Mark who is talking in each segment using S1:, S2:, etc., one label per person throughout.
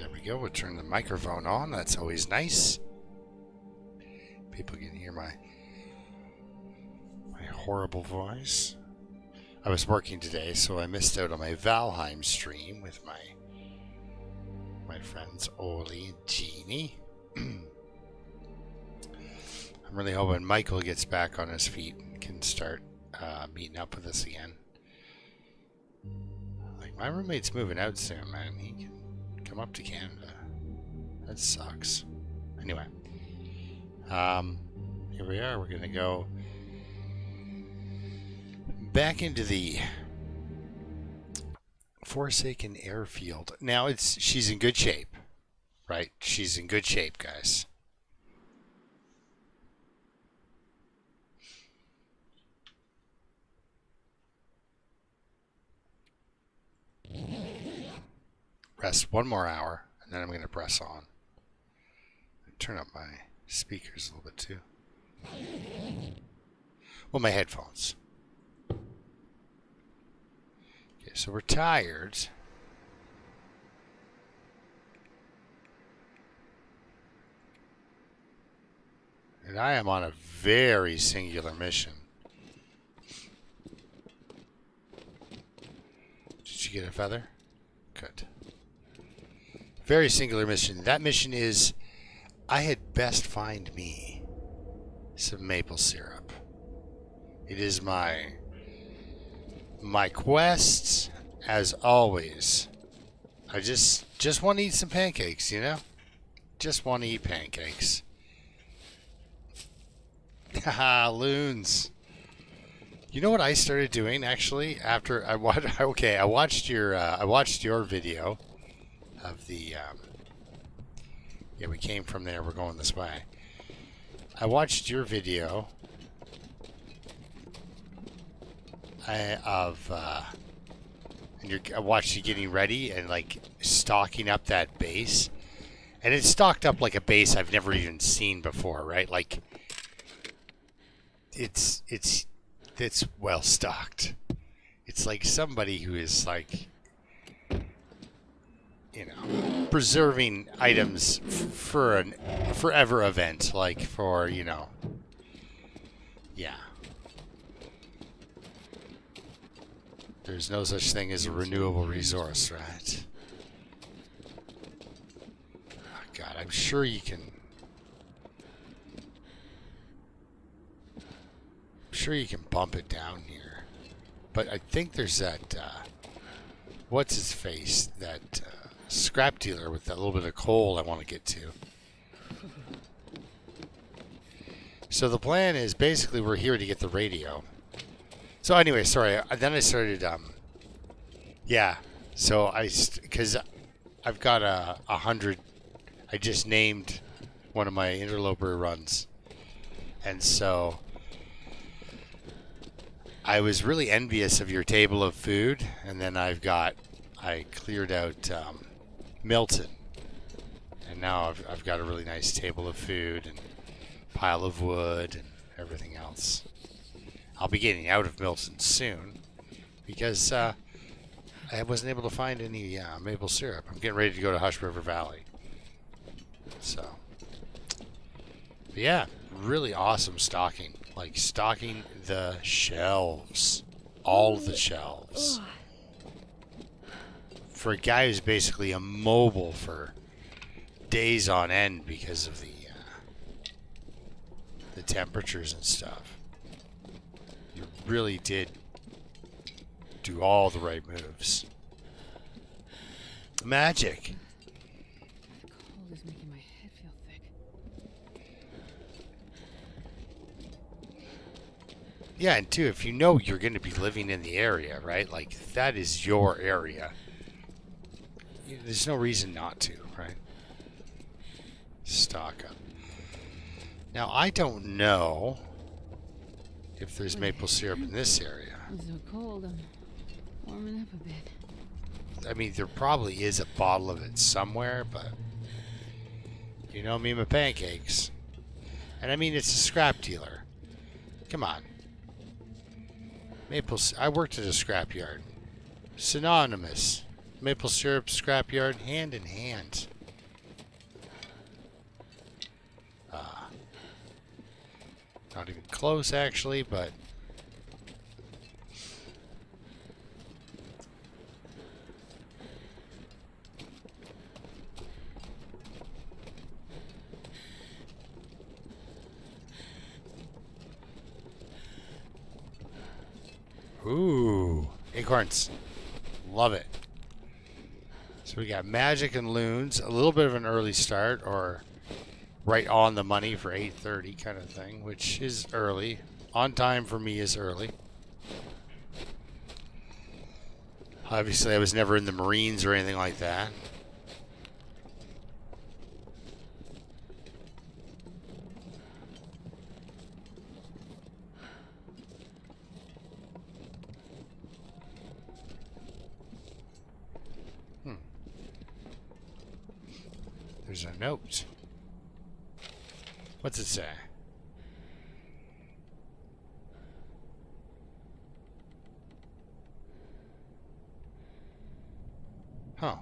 S1: There we go. We'll turn the microphone on. That's always nice. People can hear my horrible voice. I was working today, so I missed out on my Valheim stream with my friends Oli and Jeannie. I'm really hoping Michael gets back on his feet and can start meeting up with us again. Like, my roommate's moving out soon, man. He can come up to Canada. That sucks. Anyway, here we are. We're gonna go back into the Forsaken Airfield. Now she's in good shape, right? She's in good shape, guys. Rest one more hour, and then I'm going to press on. Turn up my speakers a little bit too. Well, my headphones. Okay, so we're tired. And I am on a very singular mission. Did you get a feather? Good. Very singular mission. That mission is, I had best find me some maple syrup. It is my quest, as always. I just want to eat some pancakes, you know? Just want to eat pancakes. Haha, loons. You know what I started doing actually after I watched? Okay, I watched your video of the. Yeah, we came from there. We're going this way. I watched your video I watched you getting ready and like stocking up that base, and it's stocked up like a base I've never even seen before, right? Like it's well stocked. It's like somebody who is like, you know, preserving items for a forever event, like for, you know, yeah. There's no such thing as a renewable resource, right? Oh God, I'm sure you can. I'm sure you can bump it down here, but I think there's that. What's his face? That scrap dealer with that little bit of coal I want to get to. So the plan is basically we're here to get the radio. So anyway, sorry. Then I started. Yeah. So because I've got 100. I just named one of my interloper runs, and so I was really envious of your table of food. And then I cleared out Milton, and now I've got a really nice table of food and pile of wood and everything else. I'll be getting out of Milton soon because I wasn't able to find any maple syrup. I'm getting ready to go to Hush River Valley. So, but yeah, really awesome stocking. Like stocking the shelves. All the shelves. For a guy who's basically immobile for days on end because of the temperatures and stuff. You really did do all the right moves. Magic.
S2: The cold is making my head feel thick.
S1: Yeah, and too, if you know you're going to be living in the area, right? Like, that is your area. There's no reason not to, right? Stock up. Now, I don't know if there's maple syrup in this area.
S2: I'm so cold, I'm warming up a bit.
S1: I mean, there probably is a bottle of it somewhere, but you know me and my pancakes. And I mean, it's a scrap dealer. Come on. I worked at a scrap yard. Synonymous. Maple syrup, scrap yard, hand in hand. close actually, but ooh, acorns. Love it. So we got magic and loons, a little bit of an early start, or right on the money for 8:30 kind of thing, which is early. On time for me is early. Obviously, I was never in the Marines or anything like that. There's a note. What's it say? Huh.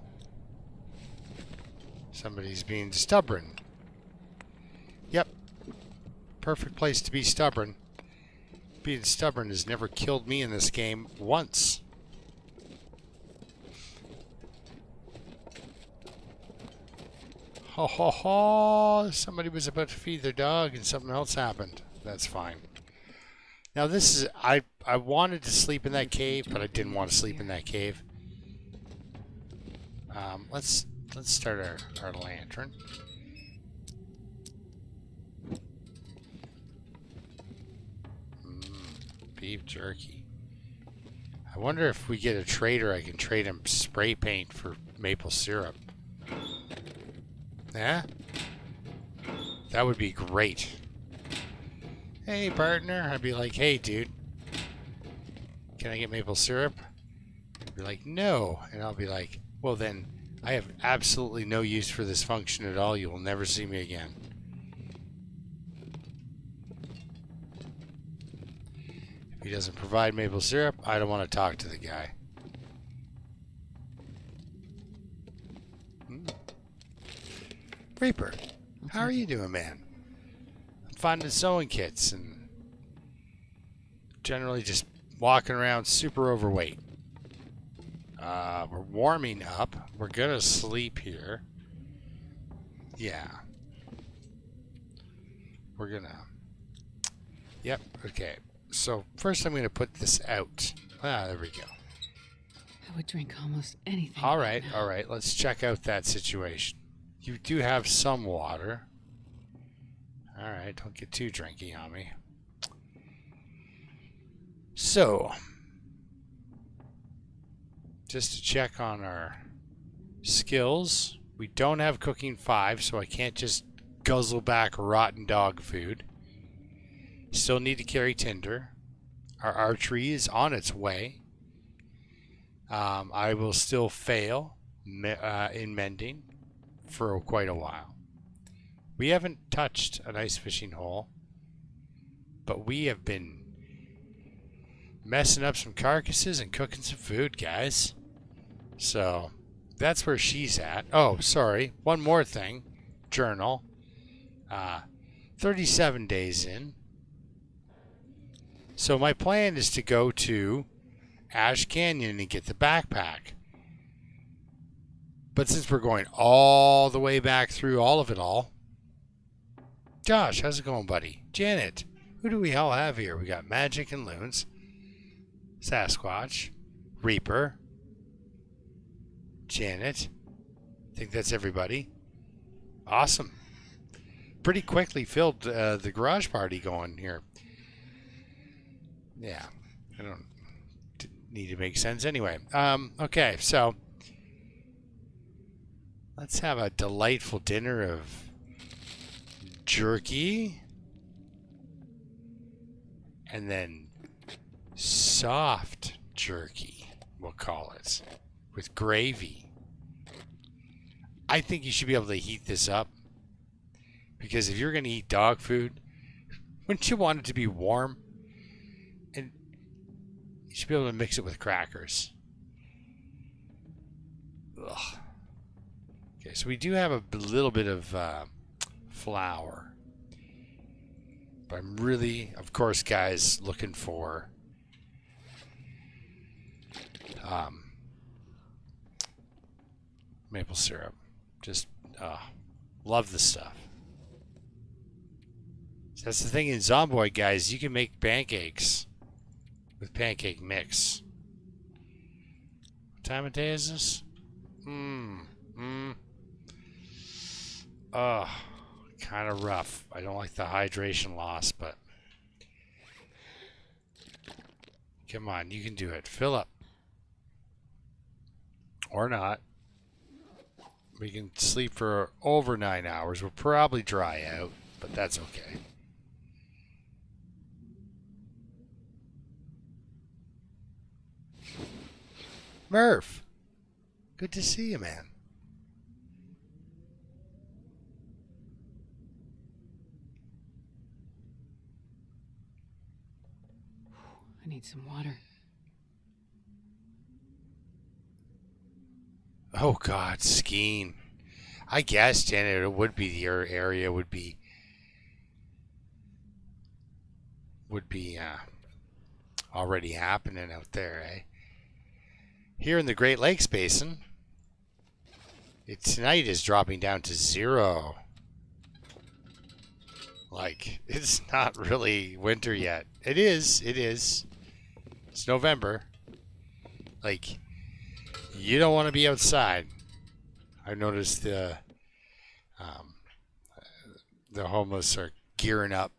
S1: Somebody's being stubborn. Yep. Perfect place to be stubborn. Being stubborn has never killed me in this game once. Ho ho ho! Somebody was about to feed their dog and something else happened. That's fine. Now this is... I wanted to sleep in that cave, but I didn't want to sleep in that cave. Let's start our lantern. Beef jerky. I wonder if we get a trader, I can trade him spray paint for maple syrup. Yeah? That would be great. Hey, partner. I'd be like, hey, dude. Can I get maple syrup? He'd be like, no. And I'll be like, well, then I have absolutely no use for this function at all. You will never see me again. If he doesn't provide maple syrup, I don't want to talk to the guy. Reaper, how are you doing, man? I'm finding sewing kits and generally just walking around super overweight. We're warming up. We're gonna sleep here. Yeah. We're gonna... Yep, okay. So first I'm gonna put this out. Ah, there we go.
S2: I would drink almost anything.
S1: Alright, alright. Let's check out that situation. You do have some water. Alright, don't get too drinky on me. So, just to check on our skills, we don't have cooking 5, so I can't just guzzle back rotten dog food. Still need to carry tinder. Our archery is on its way. I will still fail in mending for quite a while. We haven't touched an ice fishing hole, but we have been messing up some carcasses and cooking some food, guys. So that's where she's at. Oh, sorry. One more thing. Journal. 37 days in. So my plan is to go to Ash Canyon and get the backpack. But since we're going all the way back through all of it all. Josh, how's it going, buddy? Janet, who do we all have here? We got Magic and Loons. Sasquatch. Reaper. Janet. I think that's everybody. Awesome. Pretty quickly filled the garage party going here. Yeah. I don't need to make sense anyway. Okay, so let's have a delightful dinner of jerky and then soft jerky, we'll call it, with gravy. I think you should be able to heat this up because if you're going to eat dog food, wouldn't you want it to be warm? And you should be able to mix it with crackers. Ugh. Okay, so we do have a little bit of flour. But I'm really, of course, guys, looking for maple syrup. Just love the stuff. That's the thing in Zomboid, guys. You can make pancakes with pancake mix. What time of day is this? Kind of rough. I don't like the hydration loss, but come on, you can do it. Fill up. Or not. We can sleep for over 9 hours. We'll probably dry out, but that's okay. Murph, good to see you, man.
S2: I need some water.
S1: Oh God, skiing. I guess, Janet, it would be your area would be already happening out there, eh? Here in the Great Lakes Basin, tonight is dropping down to 0. Like, it's not really winter yet. It is. It's November. Like, you don't want to be outside. I've noticed the homeless are gearing up.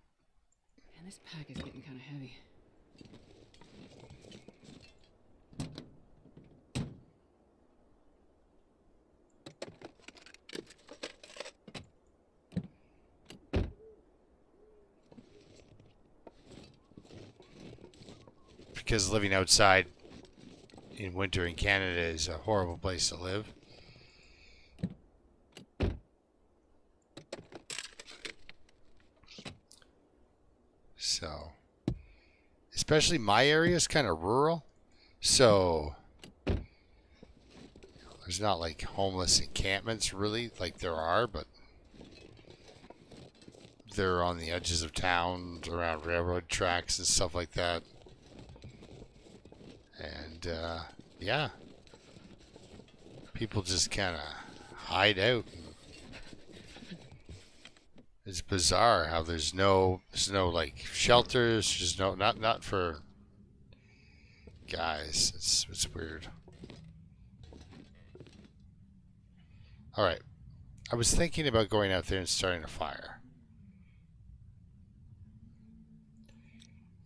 S2: Man, this pack is getting kind of heavy.
S1: Because living outside in winter in Canada is a horrible place to live. So, especially my area is kind of rural, so there's not like homeless encampments really, like there are, but they're on the edges of town, around railroad tracks and stuff like that. And yeah, people just kind of hide out. It's bizarre how there's no like shelters. There's no not for guys. It's weird. All right, I was thinking about going out there and starting a fire.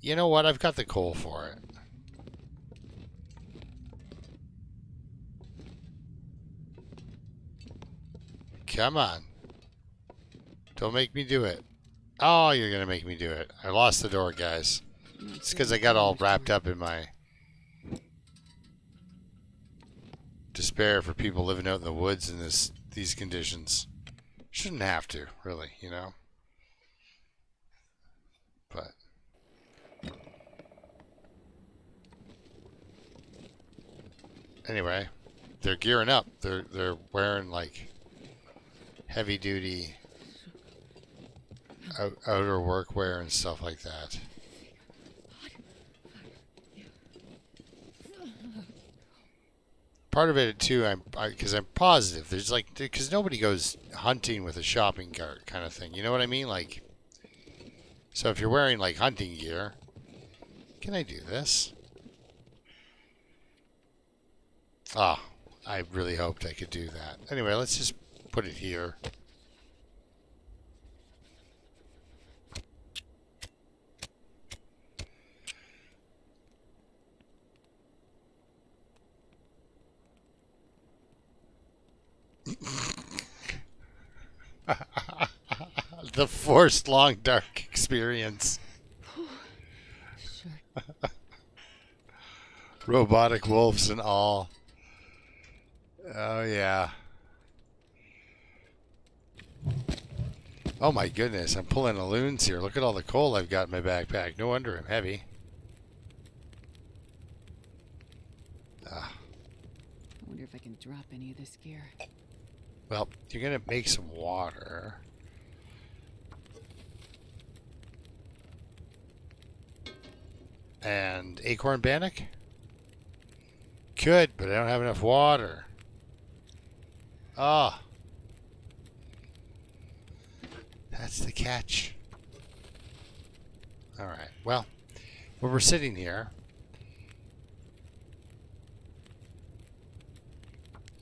S1: You know what? I've got the coal for it. Come on. Don't make me do it. Oh, you're going to make me do it. I lost the door, guys. It's because I got all wrapped up in my despair for people living out in the woods in these conditions. Shouldn't have to, really, you know? But anyway, they're gearing up. They're wearing like heavy duty outer workwear and stuff like that. Part of it too, because I'm positive there's like, because nobody goes hunting with a shopping cart kind of thing. You know what I mean? Like, so if you're wearing like hunting gear, can I do this? Ah, I really hoped I could do that. Anyway, let's just put it here. The forced long dark experience.
S2: Sure.
S1: Robotic wolves and all. Oh yeah. Oh my goodness, I'm pulling a loons here. Look at all the coal I've got in my backpack. No wonder I'm heavy. Ah.
S2: I wonder if I can drop any of this gear.
S1: Well, you're gonna make some water. And acorn bannock? Could, but I don't have enough water. Oh. That's the catch. Alright, well, when we're sitting here,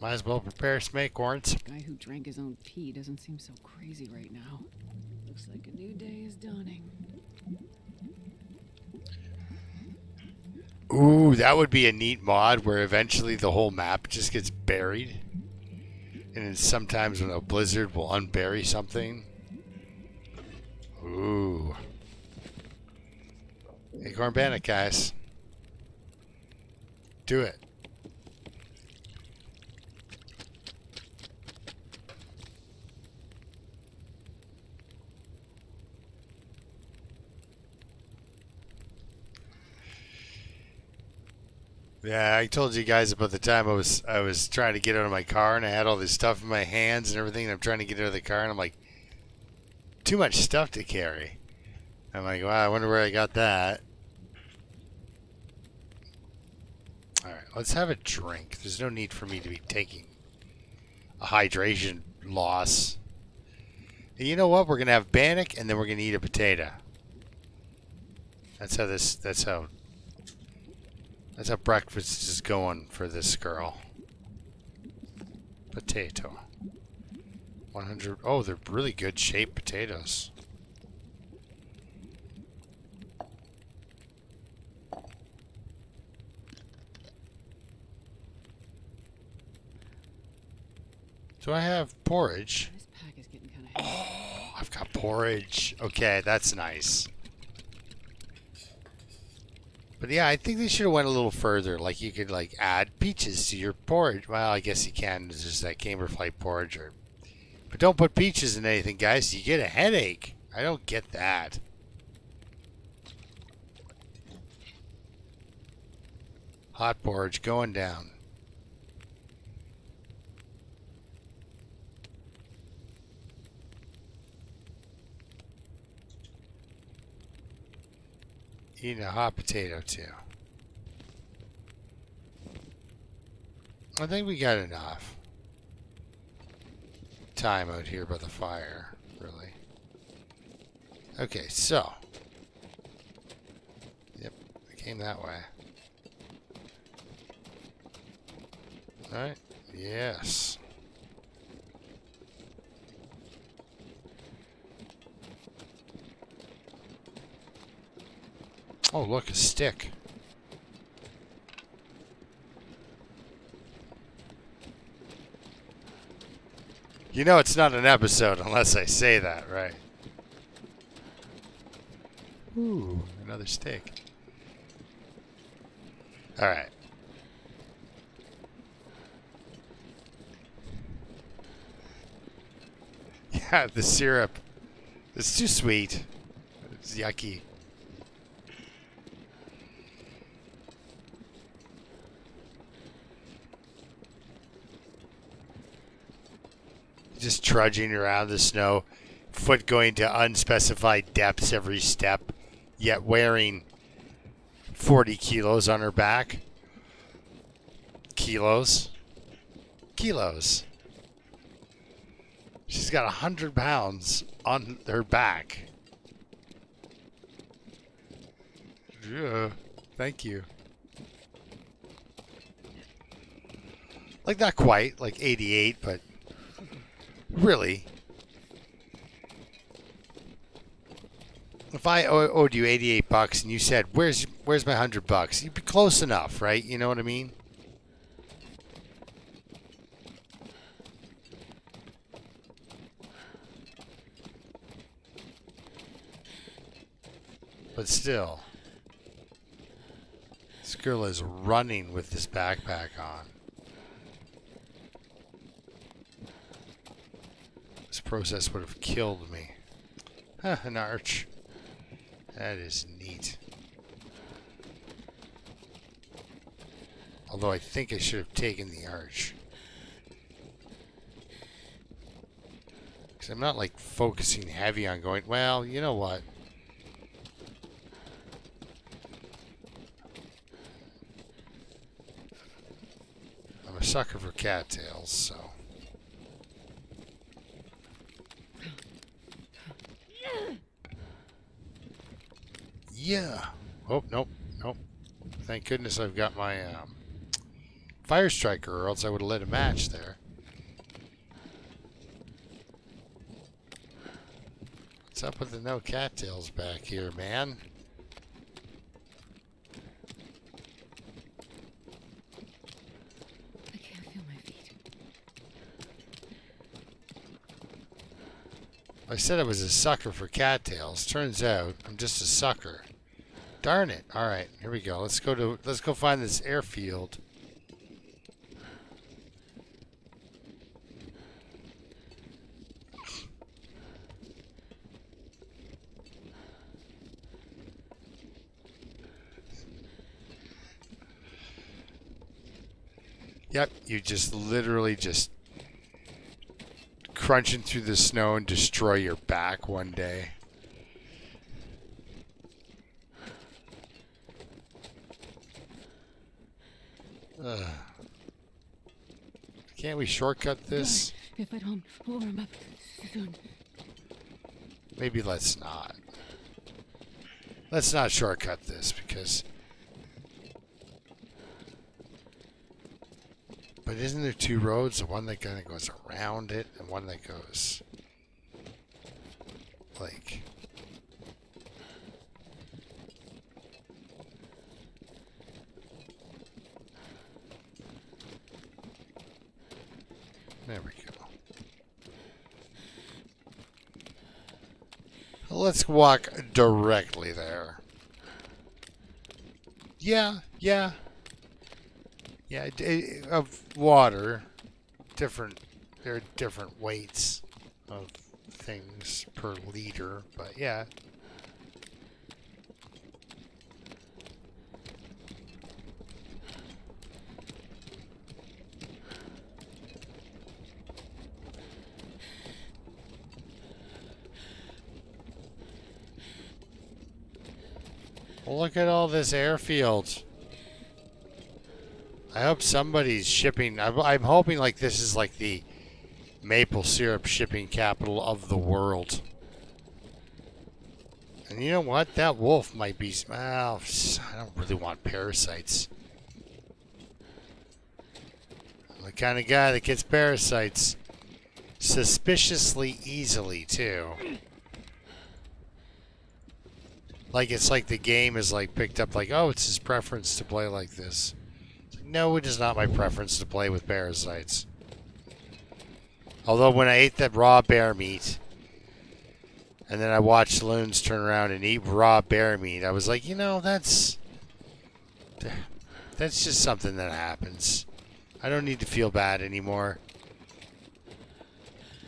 S1: might as well prepare some acorns.
S2: The guy who drank his own pee doesn't seem so crazy right now. Looks like a new day is dawning.
S1: Ooh, that would be a neat mod where eventually the whole map just gets buried. And then sometimes when a blizzard will unbury something. Ooh. Acorn bannock, guys. Do it. Yeah, I told you guys about the time I was trying to get out of my car and I had all this stuff in my hands and everything and I'm trying to get out of the car and I'm like, too much stuff to carry. I'm like, wow, I wonder where I got that. Alright, let's have a drink. There's no need for me to be taking a hydration loss. And you know what? We're gonna have bannock and then we're gonna eat a potato. That's how breakfast is going for this girl. Potato. 100. Oh, they're really good shaped potatoes. Do I have porridge?
S2: This pack is getting kind of heavy.
S1: Oh, I've got porridge. Okay, that's nice. But yeah, I think they should have went a little further. Like you could like add peaches to your porridge. Well, I guess you can. It's just that Camberflight porridge. But don't put peaches in anything, guys. You get a headache. I don't get that. Hot porridge going down. Eating a hot potato too. I think we got enough time out here by the fire, really. Okay, so. Yep, it came that way. Alright, yes. Oh, look, a stick. You know it's not an episode unless I say that, right? Ooh, another stick. Alright. Yeah, the syrup. It's too sweet. It's yucky. Just trudging around the snow, foot going to unspecified depths every step, yet wearing 40 kilos on her back. Kilos. She's got 100 pounds on her back. Yeah, thank you. Like not quite, like 88, but really, if I owed you $88 and you said, "Where's my $100?" You'd be close enough, right? You know what I mean? But still, this girl is running with this backpack on. This process would have killed me. Huh, an arch. That is neat. Although I think I should have taken the arch. Because I'm not like focusing heavy on going, well, you know what? sucker for cattails, so. Yeah. Oh, nope, nope. Thank goodness I've got my fire striker, or else I would have lit a match there. What's up with the no cattails back here, man?
S2: I can't feel my feet.
S1: I said I was a sucker for cattails. Turns out I'm just a sucker. Darn it. All right, here we go. Let's go find this airfield. Yep, you just literally just crunching through the snow and destroy your back one day. Can't we shortcut this?
S2: If I don't warm up soon.
S1: Maybe let's not. Let's not shortcut this because... But isn't there two roads? One that kind of goes around it and one that goes... like... There we go. Let's walk directly there. Yeah. Of water. There are different weights of things per liter, but yeah. Look at all this airfield. I hope somebody's shipping. I'm hoping like this is like the maple syrup shipping capital of the world. And you know what? That wolf might be... Well, I don't really want parasites. I'm the kind of guy that gets parasites suspiciously easily, too. Like, it's like the game is like picked up like, oh, it's his preference to play like this. No, it is not my preference to play with parasites. Although when I ate that raw bear meat, and then I watched loons turn around and eat raw bear meat, I was like, you know, that's just something that happens. I don't need to feel bad anymore.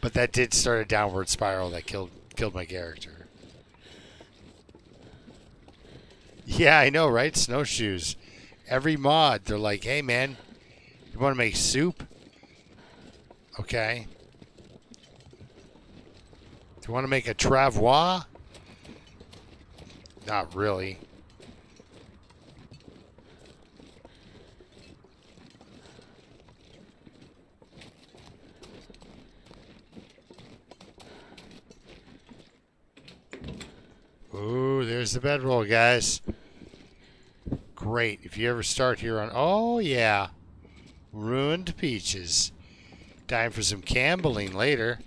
S1: But that did start a downward spiral that killed my character. Yeah, I know, right? Snowshoes. Every mod, they're like, hey, man, you want to make soup? Okay. Do you want to make a travois? Not really. Ooh, there's the bedroll, guys. Great. If you ever start here on... Oh, yeah. Ruined peaches. Time for some Campbelling later.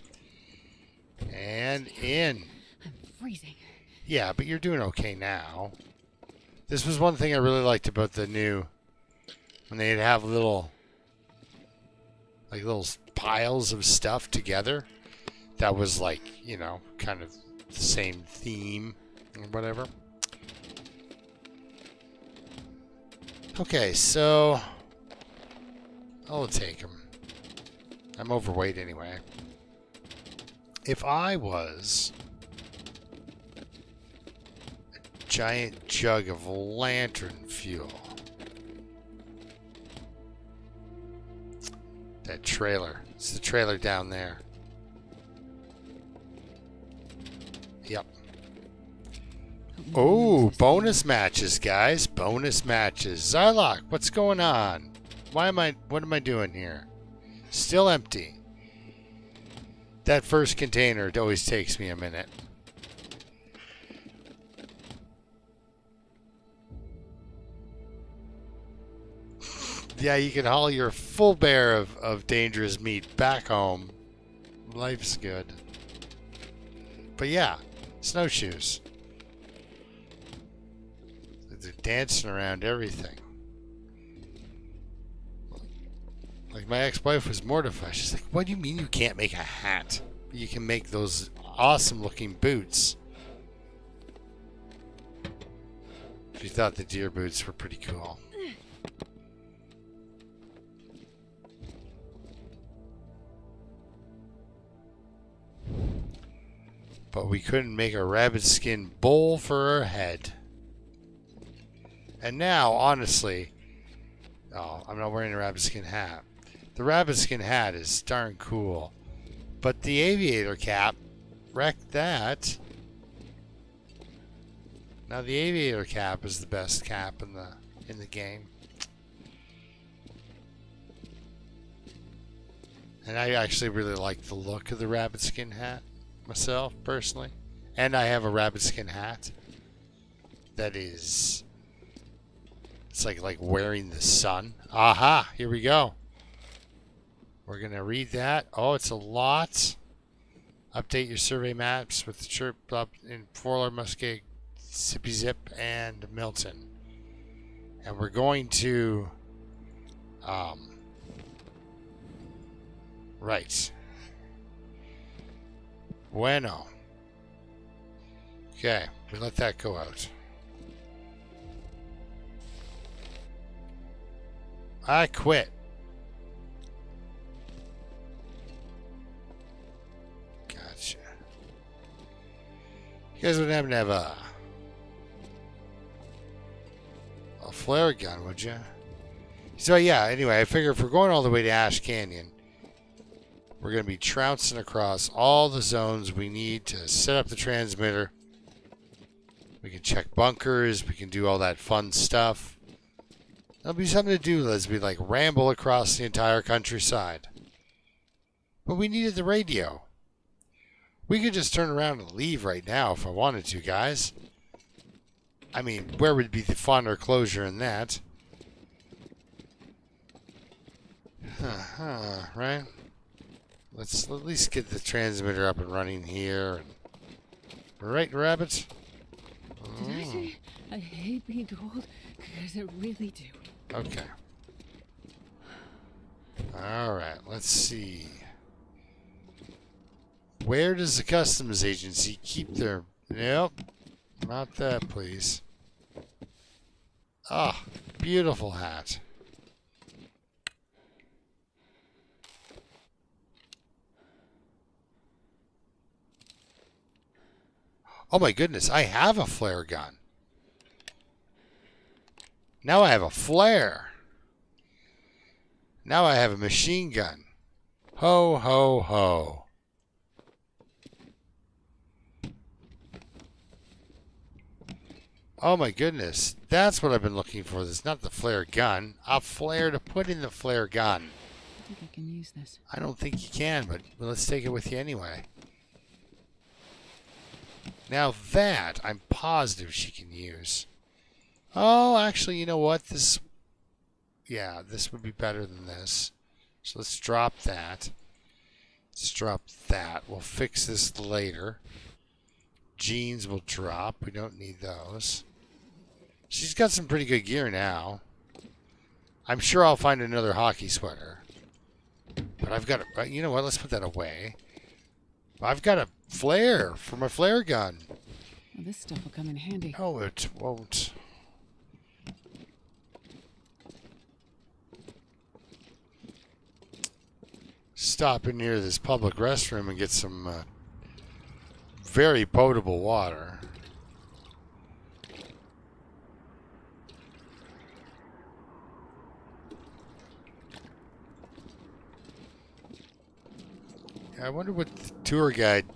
S1: And in.
S2: I'm freezing.
S1: Yeah, but you're doing okay now. This was one thing I really liked about the new... When they'd have little piles of stuff together. That was like, you know, kind of the same theme or whatever. Okay, so I'll take him. I'm overweight anyway. If I was a giant jug of lantern fuel, that trailer, it's the trailer down there. Yep. Oh, bonus matches, guys. Bonus matches. Zarlock, what's going on? What am I doing here? Still empty. That first container, it always takes me a minute. Yeah, you can haul your full bear of dangerous meat back home. Life's good. But yeah, snowshoes. They're dancing around everything. Like, my ex-wife was mortified. She's like, what do you mean you can't make a hat? You can make those awesome looking boots. She thought the deer boots were pretty cool. But we couldn't make a rabbit skin bowl for her head. And now, honestly, oh, I'm not wearing a rabbit skin hat. The rabbit skin hat is darn cool. But the aviator cap wrecked that. Now the aviator cap is the best cap in the game. And I actually really like the look of the rabbit skin hat myself, personally. And I have a rabbit skin hat that is, it's like wearing the sun. Aha, here we go. We're gonna read that. Oh, it's a lot. Update your survey maps with the chirp up in Forler, Musket, Zippy Zip, and Milton. And we're going to right. Bueno. Okay, we let that go out. I quit. Gotcha. You guys would happen to have a flare gun, would you? So yeah, anyway, I figure if we're going all the way to Ash Canyon, we're going to be trouncing across all the zones we need to set up the transmitter. We can check bunkers. We can do all that fun stuff. There'll be something to do as we like ramble across the entire countryside. But we needed the radio. We could just turn around and leave right now if I wanted to, guys. I mean, where would be the fun or closure in that? Right? Let's at least get the transmitter up and running here. Right, rabbits?
S2: Did I say I hate being told? Because I really do.
S1: Okay. Alright, let's see. Where does the customs agency keep their... Nope. Not that, please. Ah, beautiful hat. Oh my goodness, I have a flare gun. Now I have a flare. Now I have a machine gun. Ho, ho, ho. Oh my goodness, that's what I've been looking for. This is not the flare gun. A flare to put in the flare gun.
S2: I think I can use this.
S1: I don't think you can, but let's take it with you anyway. Now that, I'm positive she can use. Oh, actually, you know what? This would be better than this. So let's drop that. Let's drop that. We'll fix this later. Jeans will drop. We don't need those. She's got some pretty good gear now. I'm sure I'll find another hockey sweater. But I've got a... You know what? Let's put that away. I've got a flare for my flare gun.
S2: Well, this stuff will come in handy.
S1: No, it won't. Stop in near this public restroom and get some very potable water. I wonder what the tour guide,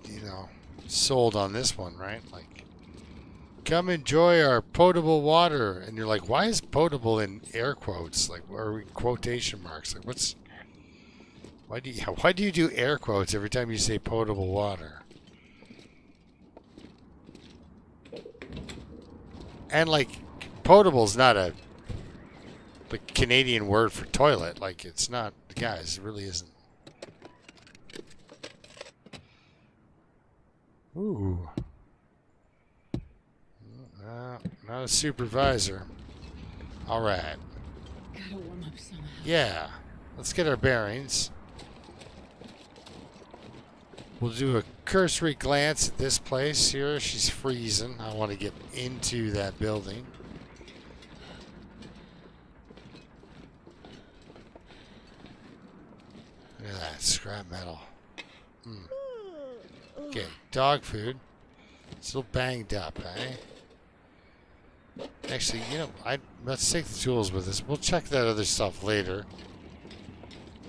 S1: sold on this one, right? Like, Come enjoy our potable water. And you're like, why is potable in air quotes? Like, or quotation marks? Like, what's... why do you do air quotes every time you say potable water? And, like, potable's not a Canadian word for toilet. Like, it's not... Guys, it really isn't. Ooh. Not a supervisor. All right.
S2: Gotta warm up somehow.
S1: Yeah. Let's get our bearings. We'll do a cursory glance at this place here. She's freezing. I want to get into that building. Look at that scrap metal. Okay, dog food. Still banged up, eh? Actually, you know, let's take the tools with us. We'll check that other stuff later.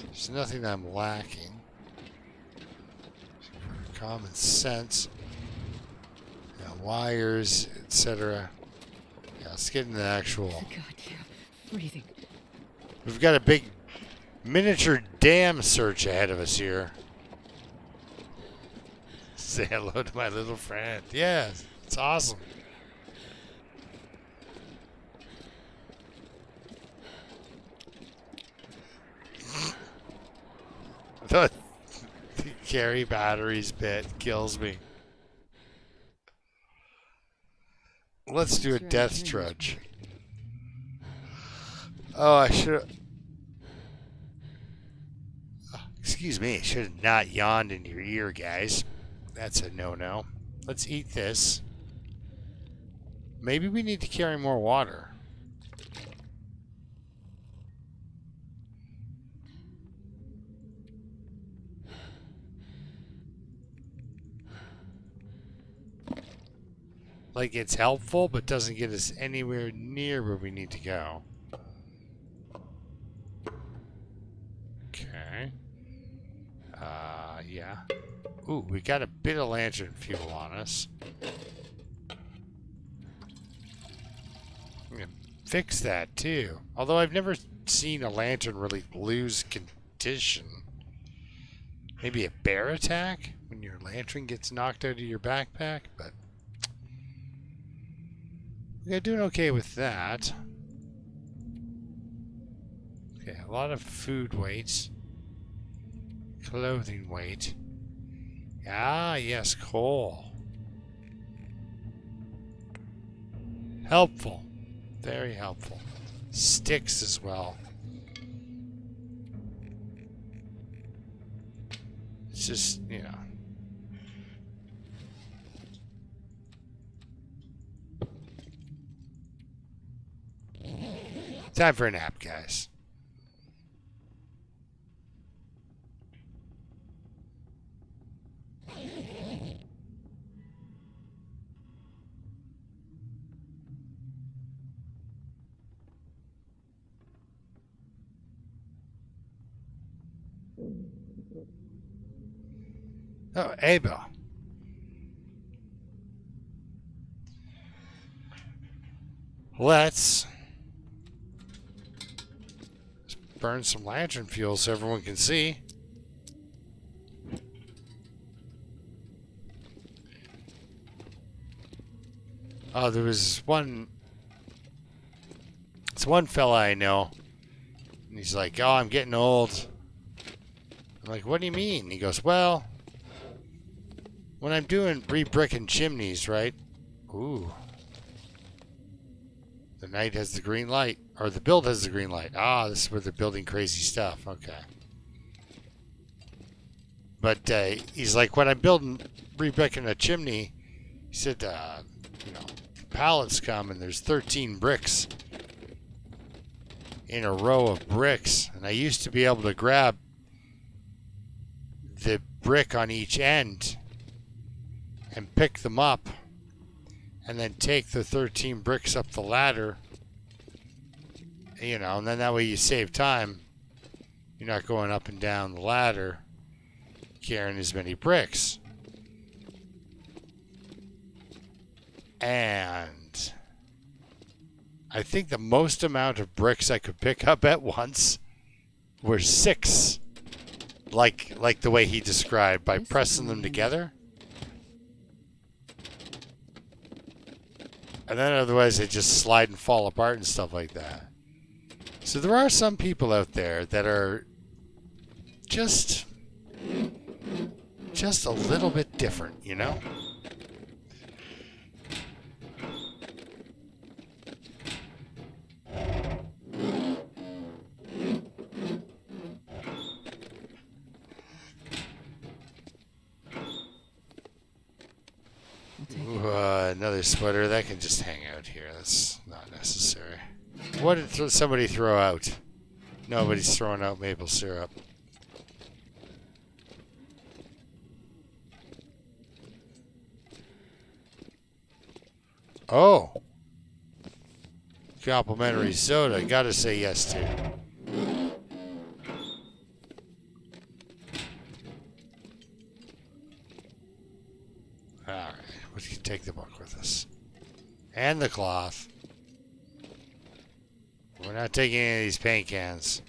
S1: There's nothing I'm lacking. Common sense. Yeah, wires, etc. Yeah, let's get into the actual...
S2: God, yeah. Breathing.
S1: We've got a big miniature dam search ahead of us here. Say hello to my little friend. Yeah, it's awesome. The carry batteries bit kills me. Let's do a death trudge. Oh, I should have... Excuse me, I should have not yawned in your ear, guys. That's a no-no. Let's eat this. Maybe we need to carry more water. Like, it's helpful, but doesn't get us anywhere near where we need to go. Okay. Yeah. Ooh, we got a bit of lantern fuel on us. I'm gonna fix that, too. Although I've never seen a lantern really lose condition. Maybe a bear attack? When your lantern gets knocked out of your backpack, but... we're doing okay with that. Okay, a lot of food weights. Clothing weight. Ah, yes, coal. Helpful. Very helpful. Sticks as well. It's just, you know. Time for a nap, guys. Oh, Abel. Let's burn some lantern fuel so everyone can see. Oh, there was one... It's one fella I know. And he's like, oh, I'm getting old. I'm like, what do you mean? He goes, well, when I'm doing re-bricking chimneys, right? Ooh. The knight has the green light. Or the build has the green light. Ah, this is where they're building crazy stuff. Okay. But he's like, when I'm building, re-bricking a chimney, he said, you know, pallets come and there's 13 bricks in a row of bricks. And I used to be able to grab the brick on each end and pick them up and then take the 13 bricks up the ladder, you know, and then that way you save time. You're not going up and down the ladder carrying as many bricks. And I think the most amount of bricks I could pick up at once were 6. Like the way he described, by pressing them together. And then otherwise they just slide and fall apart and stuff like that. So there are some people out there that are just a little bit different, you know? Another splitter. That can just hang out here. That's not necessary. What did somebody throw out? Nobody's throwing out maple syrup. Oh. Complimentary soda. Gotta say yes to. Alright. We can take the book with us. And the cloth. We're not taking any of these paint cans.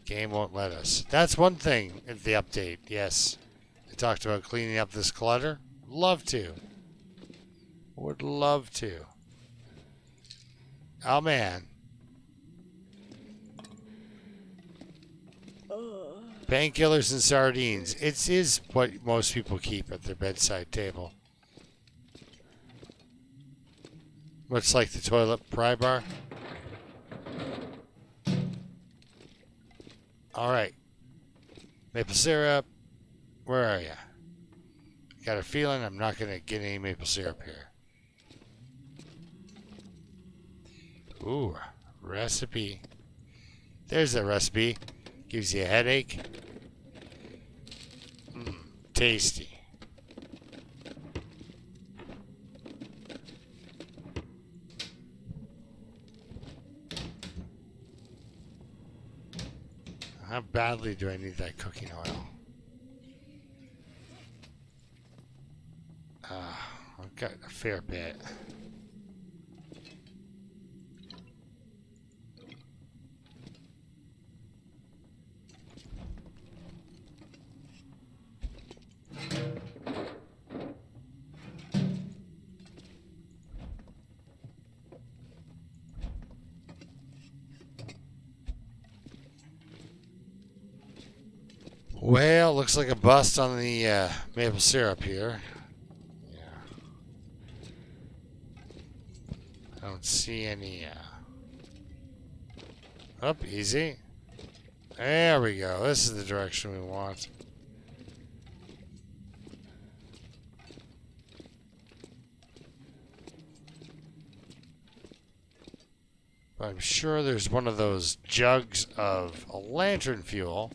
S1: Game won't let us. That's one thing in the update. Yes. They talked about cleaning up this clutter. Love to. Would love to. Oh, man. Painkillers and sardines. It is what most people keep at their bedside table. Much like the toilet pry bar. Alright. Maple syrup. Where are you? Got a feeling I'm not going to get any maple syrup here. Ooh, recipe. There's a recipe. Gives you a headache. Tasty. How badly do I need that cooking oil? I've got a fair bit. Well, looks like a bust on the maple syrup here. Yeah. I don't see any... Up, easy. There we go. This is the direction we want. But I'm sure there's one of those jugs of lantern fuel.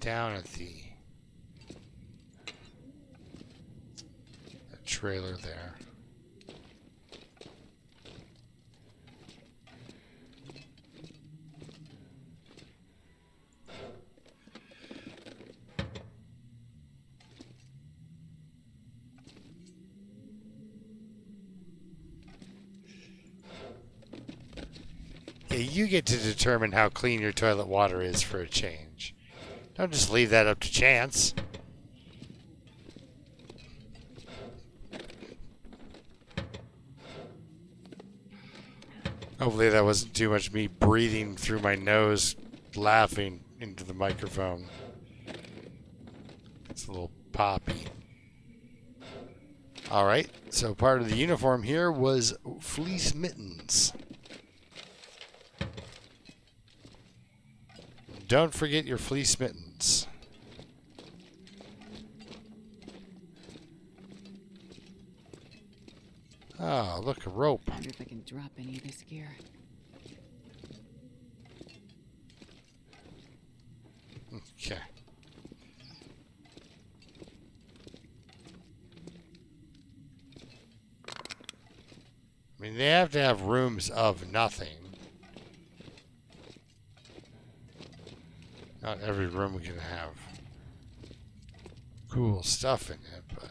S1: Down at the trailer there. Yeah, you get to determine how clean your toilet water is for a change. Don't just leave that up to chance. Hopefully that wasn't too much me breathing through my nose, laughing into the microphone. It's a little poppy. Alright, so part of the uniform here was fleece mittens. Don't forget your fleece mittens. Oh, look, a rope.
S2: I wonder if I can drop any of this gear.
S1: Okay. mean, they have to have rooms of nothing. Not every room can have cool stuff in it, but...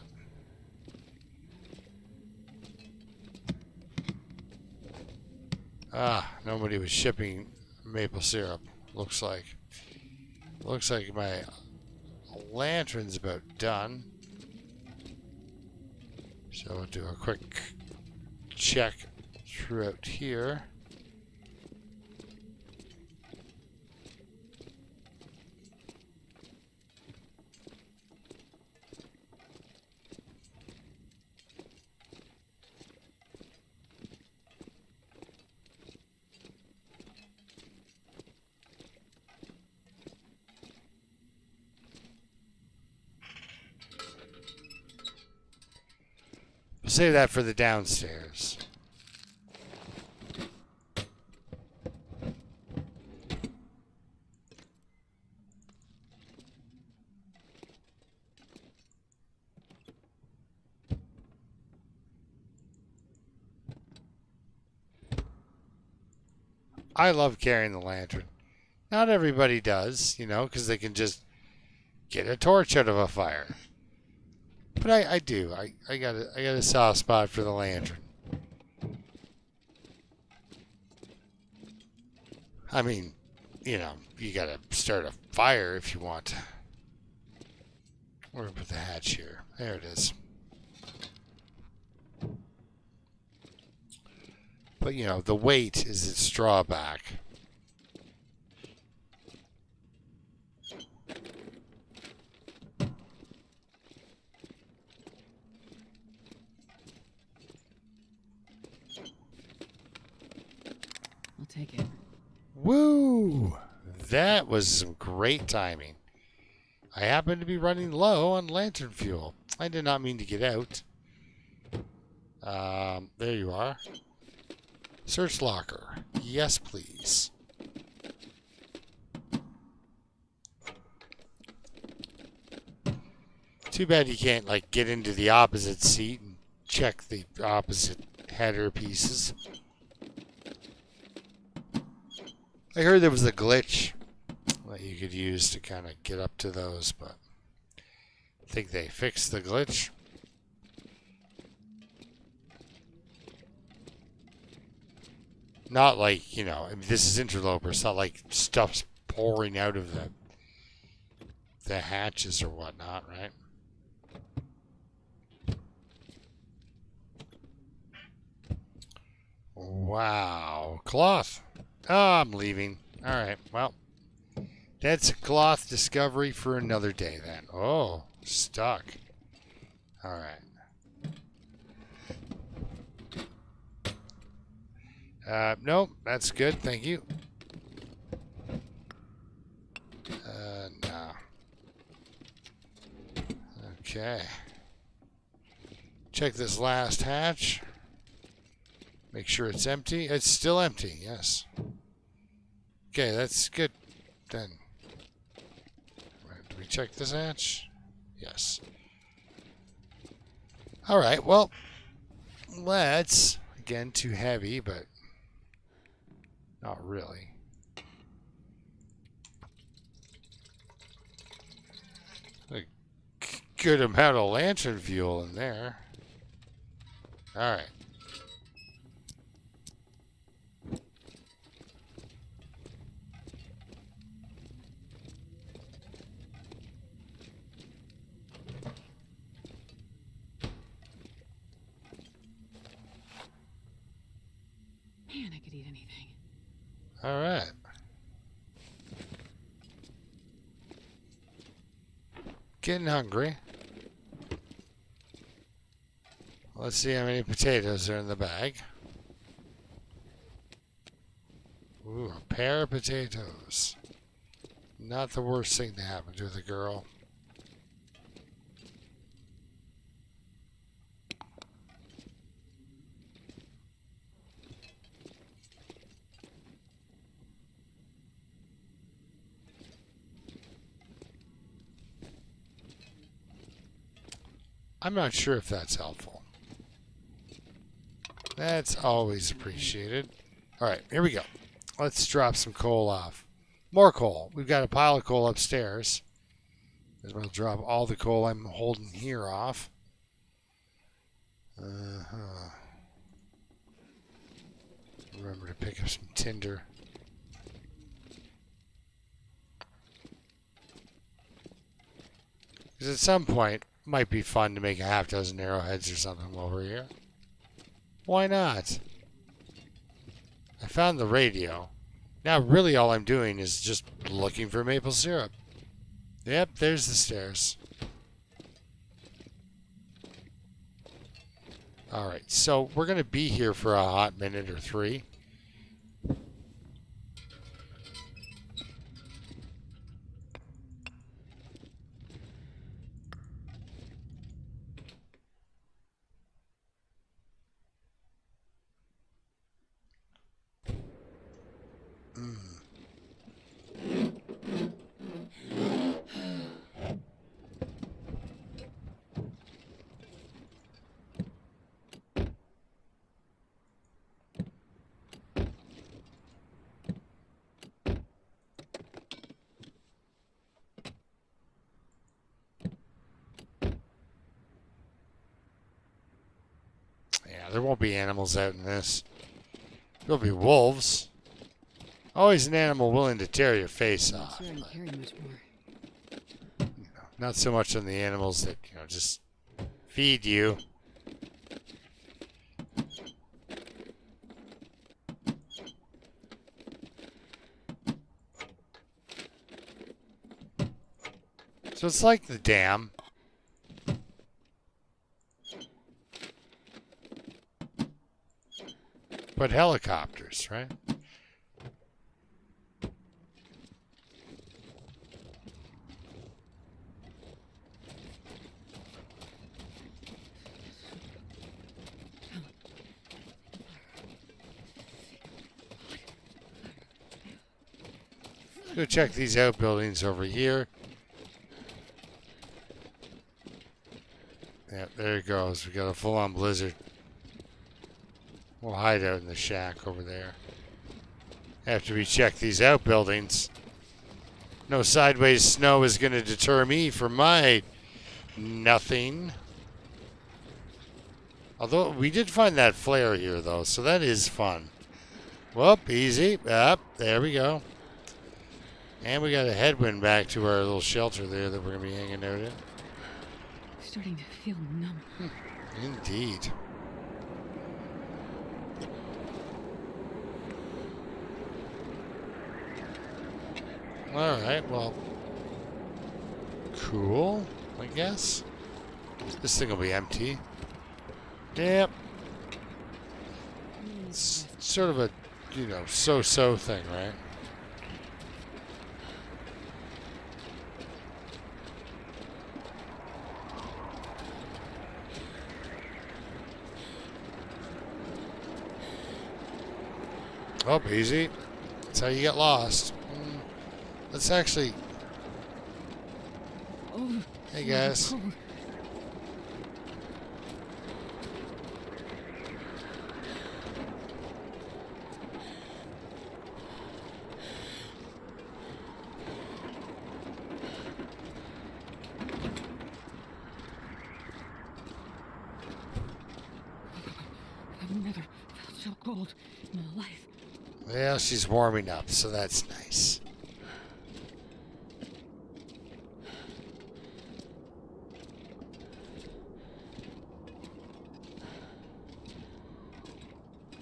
S1: nobody was shipping maple syrup, looks like. Looks like my lantern's about done. So we'll do a quick check throughout here. We'll save that for the downstairs. I love carrying the lantern. Not everybody does, you know, because they can just get a torch out of a fire. But I do. I got a soft spot for the lantern. I mean, you know, you gotta start a fire if you want. We're gonna put the hatch here. There it is. But you know, the weight is its drawback.
S2: I'll take it.
S1: Woo! That was some great timing. I happen to be running low on lantern fuel. I did not mean to get out. There you are. Search locker. Yes, please. Too bad you can't, like, get into the opposite seat and check the opposite header pieces. I heard there was a glitch that you could use to kind of get up to those, but I think they fixed the glitch. Not like, you know, I mean, this is Interloper. It's not like stuff's pouring out of the hatches or whatnot, right? Wow. Cloth. Oh, I'm leaving. All right. Well, that's a cloth discovery for another day then. Oh, stuck. All right. Nope, that's good. Thank you. No. Okay. Check this last hatch. Make sure it's empty. It's still empty, yes. Okay, that's good then. Right, do we check this hatch? Yes. All right, well, let's, again, too heavy, but not really. A good amount of lantern fuel in there. All right.
S2: Man, I could eat anything.
S1: All right. Getting hungry. Let's see how many potatoes are in the bag. Ooh, a pair of potatoes. Not the worst thing to happen to the girl. I'm not sure if that's helpful. That's always appreciated. All right, here we go. Let's drop some coal off. More coal. We've got a pile of coal upstairs. As well, drop all the coal I'm holding here off. Remember to pick up some tinder. Because at some point, it might be fun to make a half dozen arrowheads or something while we're here. Why not? I found the radio. Now really all I'm doing is just looking for maple syrup. Yep, there's the stairs. Alright, so we're going to be here for a hot minute or three. Yeah, there won't be animals out in this. There'll be wolves. Always an animal willing to tear your face off.
S2: Sure, I can carry much more.
S1: Not so much on the animals that, just feed you. So it's like the dam. But helicopters, right? Go check these outbuildings over here. Yeah, there it goes. We got a full-on blizzard. We'll hide out in the shack over there. After we check these outbuildings. No sideways snow is going to deter me from my nothing. Although we did find that flare here, though, so that is fun. Whoop, easy. Up, there we go. And we got a headwind back to our little shelter there that we're going to be hanging out in.
S2: Starting to feel numb.
S1: Indeed. Alright, well. Cool, I guess. This thing will be empty. Yep. It's sort of a, so-so thing, right? Oh, easy. That's how you get lost. Let's actually...
S2: Oh,
S1: Hey, guys.
S2: cold. I've never felt so cold in my life.
S1: Well, she's warming up, so that's nice.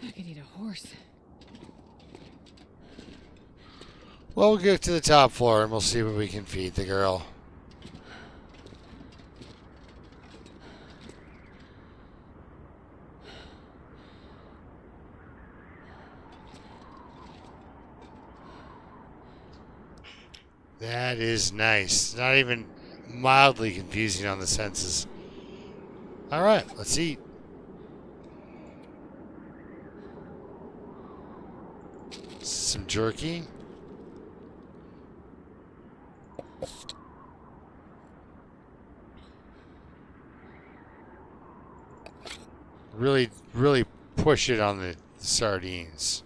S2: I could eat a horse.
S1: Well, we'll get to the top floor and we'll see what we can feed the girl. That is nice. Not even mildly confusing on the senses. All right, let's eat. Some jerky. Really push it on the sardines.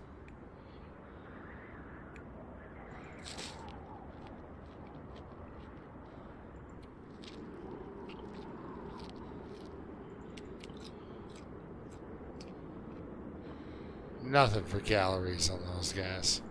S1: Nothing for calories on those guys.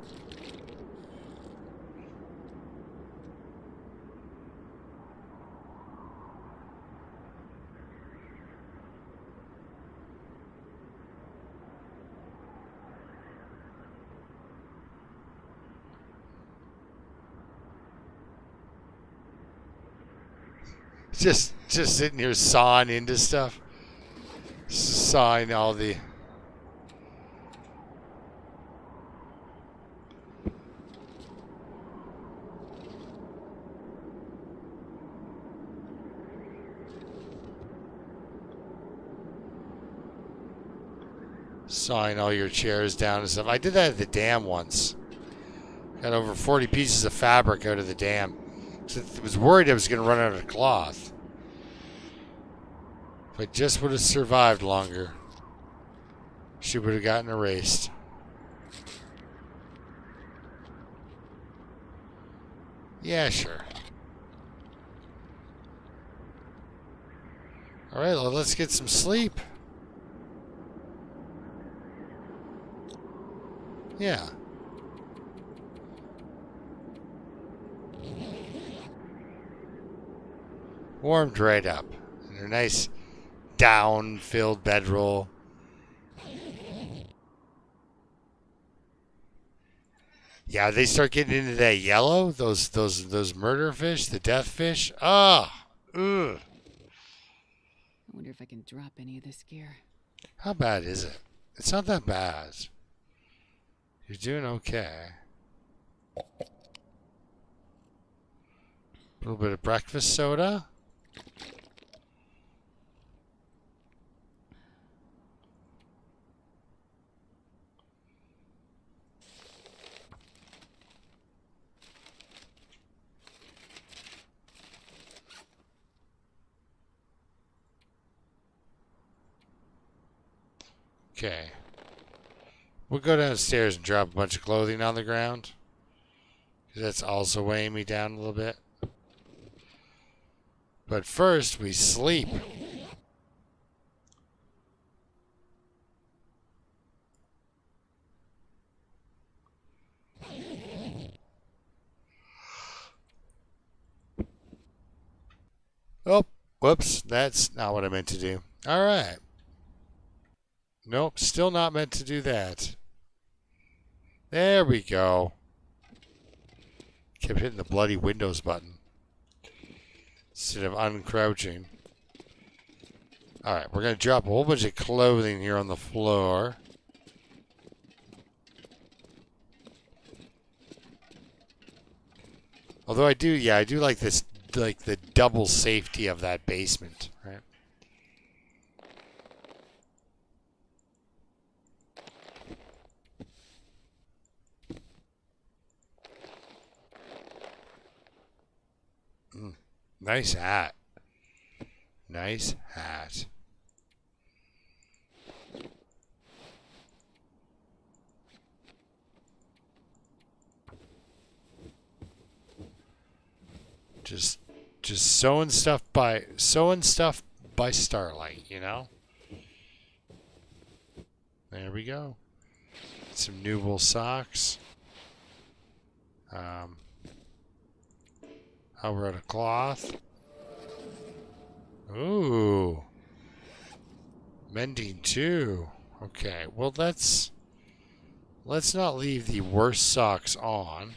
S1: Just sitting here sawing into stuff. Sawing all the... Sawing all your chairs down and stuff. I did that at the dam once. Got over 40 pieces of fabric out of the dam. I was worried I was going to run out of cloth. If I just would have survived longer, she would have gotten erased. Yeah, sure. Alright, well, let's get some sleep. Yeah. Warmed right up. And a nice down-filled bedroll. Yeah, they start getting into that yellow, those murder fish, the death fish. Ah, ugh.
S2: I wonder if I can drop any of this gear.
S1: How bad is it? It's not that bad. You're doing okay. A little bit of breakfast soda. Okay. We'll go downstairs and drop a bunch of clothing on the ground. That's also weighing me down a little bit. But first, we sleep. Oh, whoops. That's not what I meant to do. All right. Nope, still not meant to do that. There we go. Kept hitting the bloody Windows button instead of uncrouching. Alright, we're going to drop a whole bunch of clothing here on the floor. Although I do like this, like the double safety of that basement, right? Nice hat. Nice hat. Just sewing stuff by starlight, you know? There we go. Some new wool socks. Oh, we're out of cloth. Ooh. Mending too. Okay, well let's not leave the worst socks on.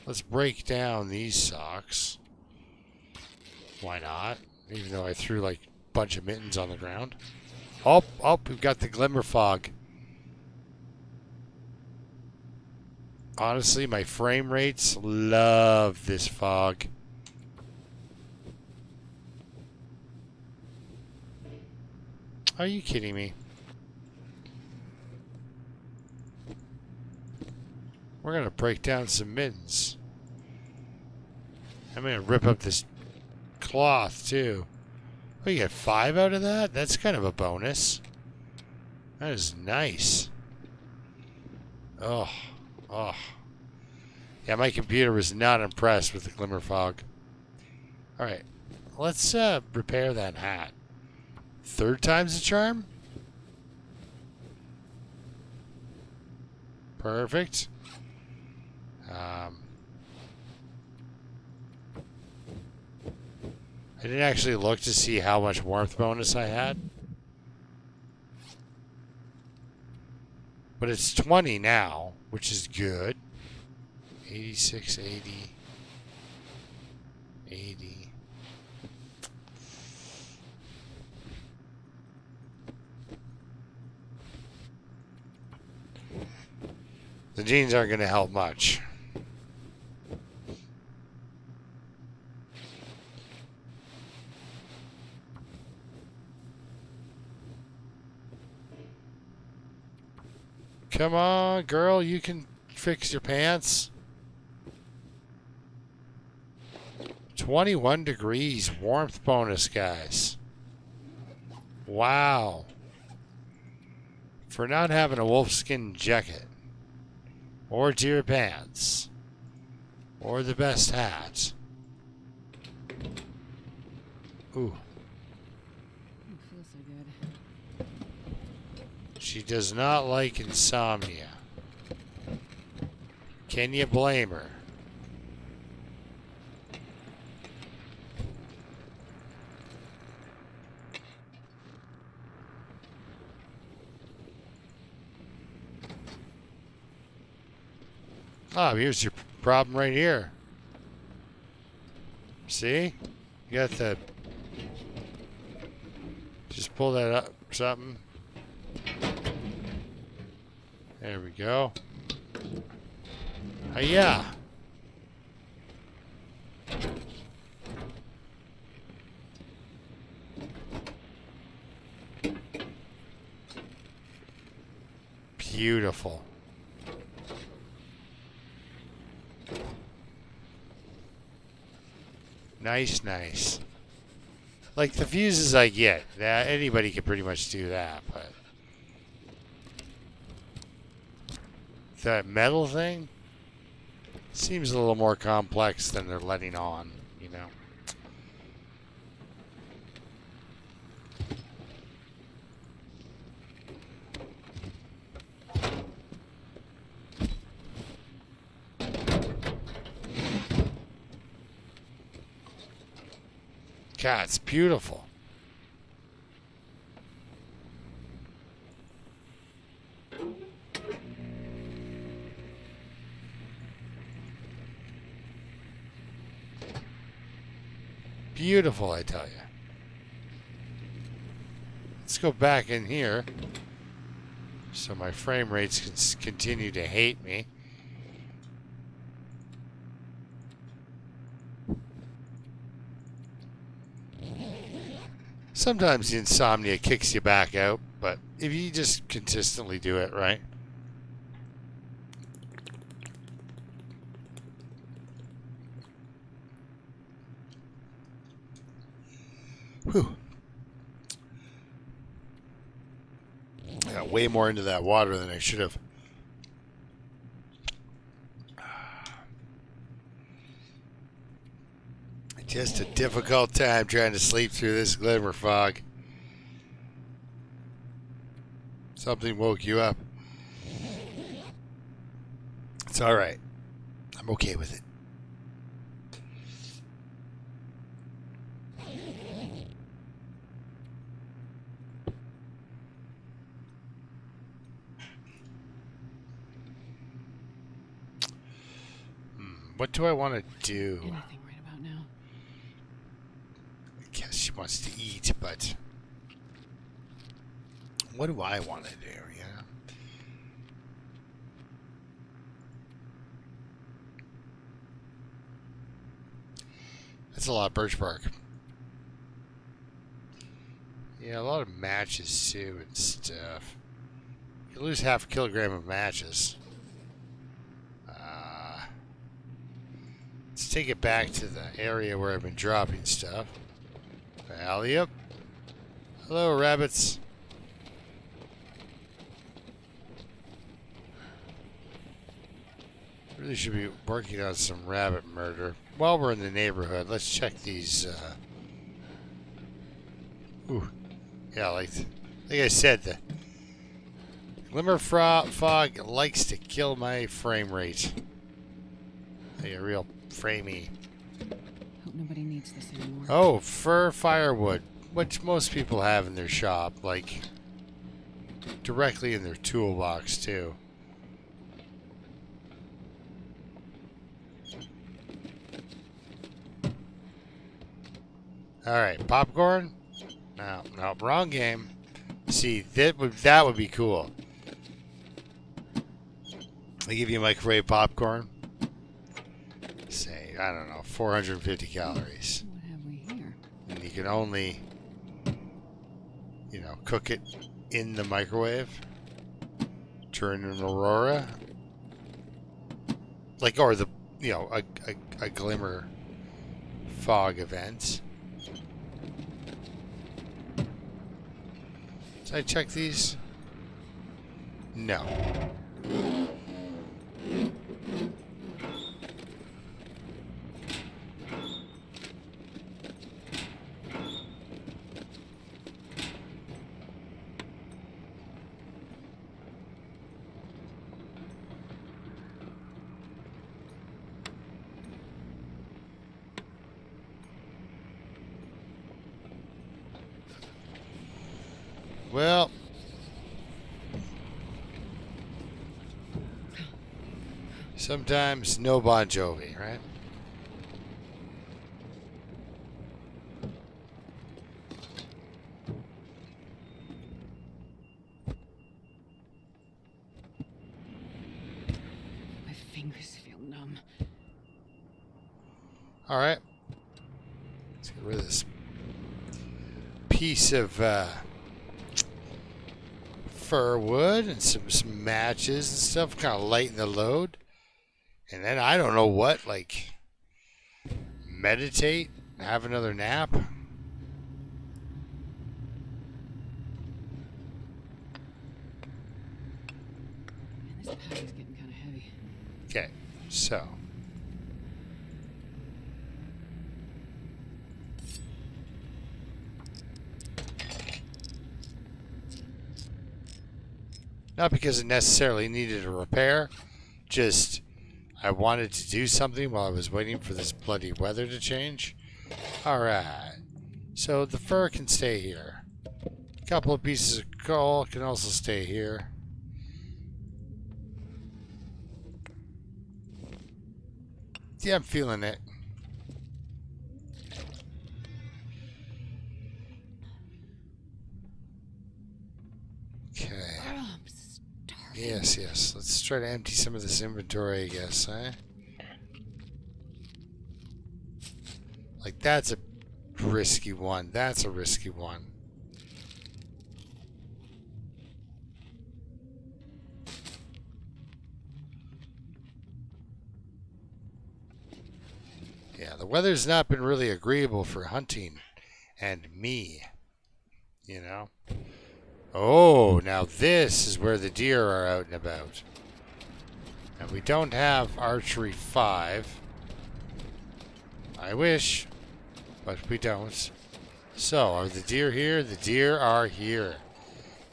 S1: Let's break down these socks. Why not? Even though I threw like a bunch of mittens on the ground. Oh, we've got the glimmer fog. Honestly, my frame rates love this fog. Are you kidding me? We're going to break down some mittens. I'm going to rip up this cloth, too. Oh, you get 5 out of that? That's kind of a bonus. That is nice. Oh. Oh. Yeah, my computer was not impressed with the glimmer fog. Alright. Let's repair that hat. 3rd time's the charm? Perfect. I didn't actually look to see how much warmth bonus I had. But it's 20 now, which is good. 86, 80, 80. The jeans aren't going to help much. Come on, girl, you can fix your pants. 21 degrees warmth bonus, guys. Wow. For not having a wolfskin jacket, or deer pants, or the best hat. Ooh.
S2: Feels so good.
S1: She does not like insomnia. Can you blame her? Ah, here's your problem right here. See? You got the... Just pull that up or something. There we go. Yeah. Beautiful. Nice, nice. Like the fuses I get. Anybody can pretty much do that, but... That metal thing seems a little more complex than they're letting on, you know. God, it's beautiful. Beautiful, I tell you. Let's go back in here so my frame rates can continue to hate me. Sometimes the insomnia kicks you back out, but if you just consistently do it, right? Whew. I got way more into that water than I should have. Just a difficult time trying to sleep through this glimmer fog. Something woke you up. It's all right. I'm okay with it. What do I want to do?
S2: Anything right about now.
S1: I guess she wants to eat, but what do I want to do? You know? That's a lot of birch bark. Yeah, a lot of matches too and stuff. You lose half a kilogram of matches. Let's take it back to the area where I've been dropping stuff. Alley up. Hello, rabbits. Really should be working on some rabbit murder. While we're in the neighborhood, let's check these. Ooh, yeah, like I said, the glimmer fog likes to kill my frame rate. Like a real framey.
S2: Hope nobody needs this anymore.
S1: Oh, fir firewood, which most people have in their shop, like directly in their toolbox too. All right, popcorn. No, wrong game. See, that would be cool. They give you microwave popcorn. Say, I don't know, 450 calories.
S2: What have we here?
S1: And you can only, cook it in the microwave during an aurora. Like, or a glimmer fog event. Did I check these? No. Well, sometimes no Bon Jovi, right?
S2: My fingers feel numb.
S1: All right. Let's get rid of this piece of fir wood and some matches and stuff, kind of lighten the load. And then I don't know what, like meditate, have another nap.
S2: Man, this pack is getting kind of heavy.
S1: Okay, so not because it necessarily needed a repair, just I wanted to do something while I was waiting for this bloody weather to change. Alright, so the fur can stay here. A couple of pieces of coal can also stay here. Yeah, I'm feeling it. Okay. Yes. Let's try to empty some of this inventory, I guess, eh? Like, that's a risky one. That's a risky one. Yeah, the weather's not been really agreeable for hunting and me, Oh, now this is where the deer are out and about. And we don't have archery 5. I wish, but we don't. So, are the deer here? The deer are here.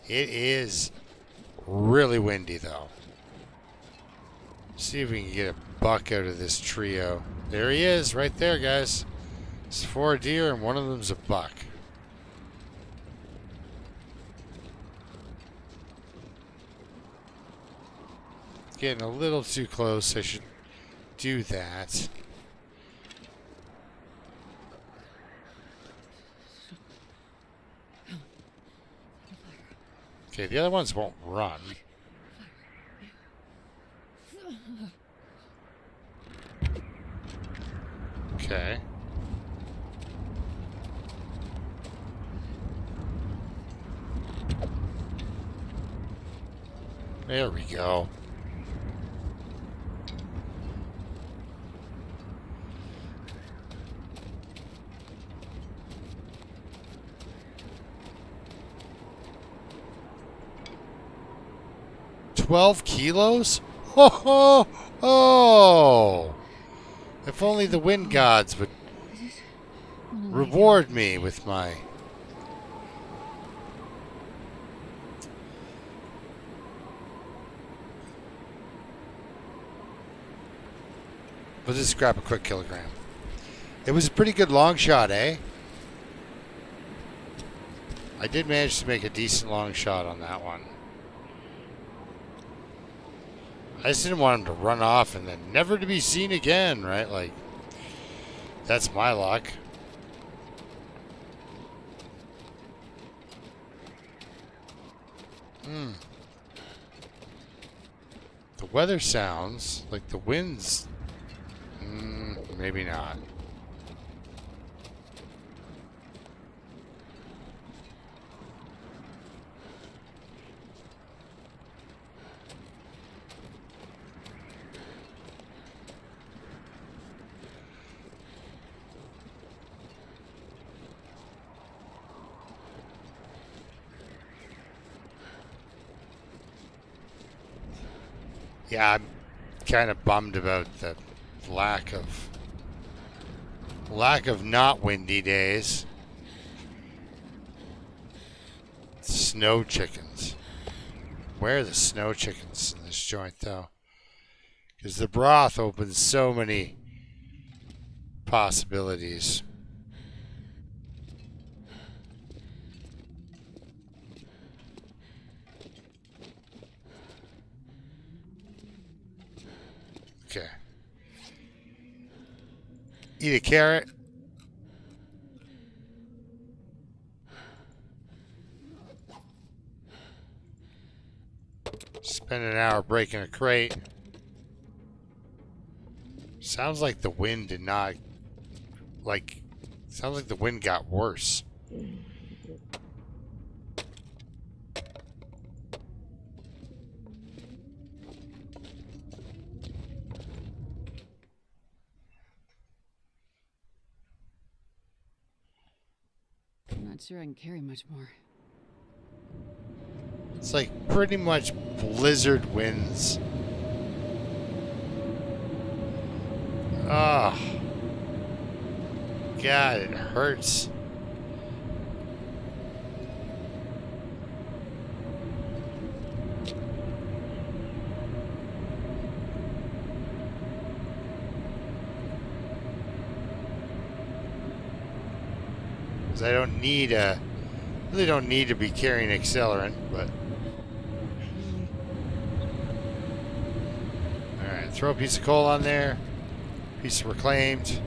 S1: It is really windy, though. See if we can get a buck out of this trio. There he is, right there, guys. It's 4 deer, and one of them's a buck. Getting a little too close. I should do that. Okay, the other ones won't run. Okay. There we go. $12 kilos? Oh, Oh! If only the wind gods would reward me with my... We'll just grab a quick kilogram. It was a pretty good long shot, eh? I did manage to make a decent long shot on that one. I just didn't want him to run off and then never to be seen again, right? Like, that's my luck. The weather sounds like the wind's... maybe not. Yeah, I'm kind of bummed about the lack of not windy days. Snow chickens. Where are the snow chickens in this joint, though? Because the broth opens so many possibilities. Okay. Eat a carrot. Spend an hour breaking a crate. Sounds like the wind did not... sounds like the wind got worse.
S2: I'm not sure I can carry much more.
S1: It's like pretty much blizzard winds. Oh. God, it hurts. Because I don't need really don't need to be carrying accelerant, but... Alright, throw a piece of coal on there. Piece of reclaimed.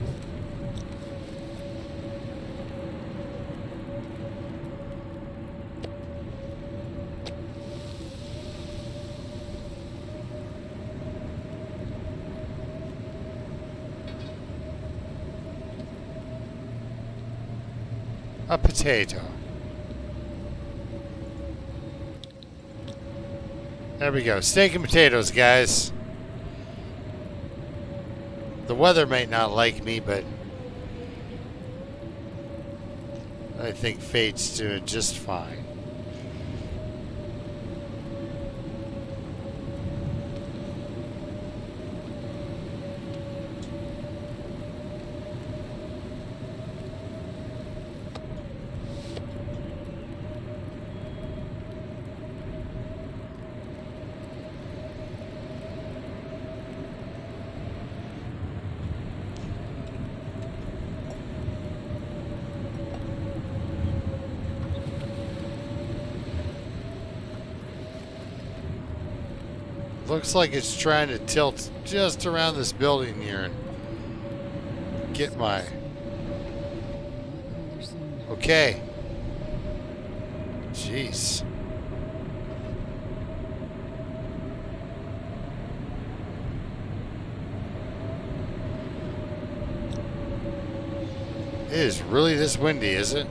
S1: A potato. There we go. Steak and potatoes, guys. The weather might not like me, but I think fate's doing just fine. Looks like it's trying to tilt just around this building here and get my... Okay. Jeez. It is really this windy, is it?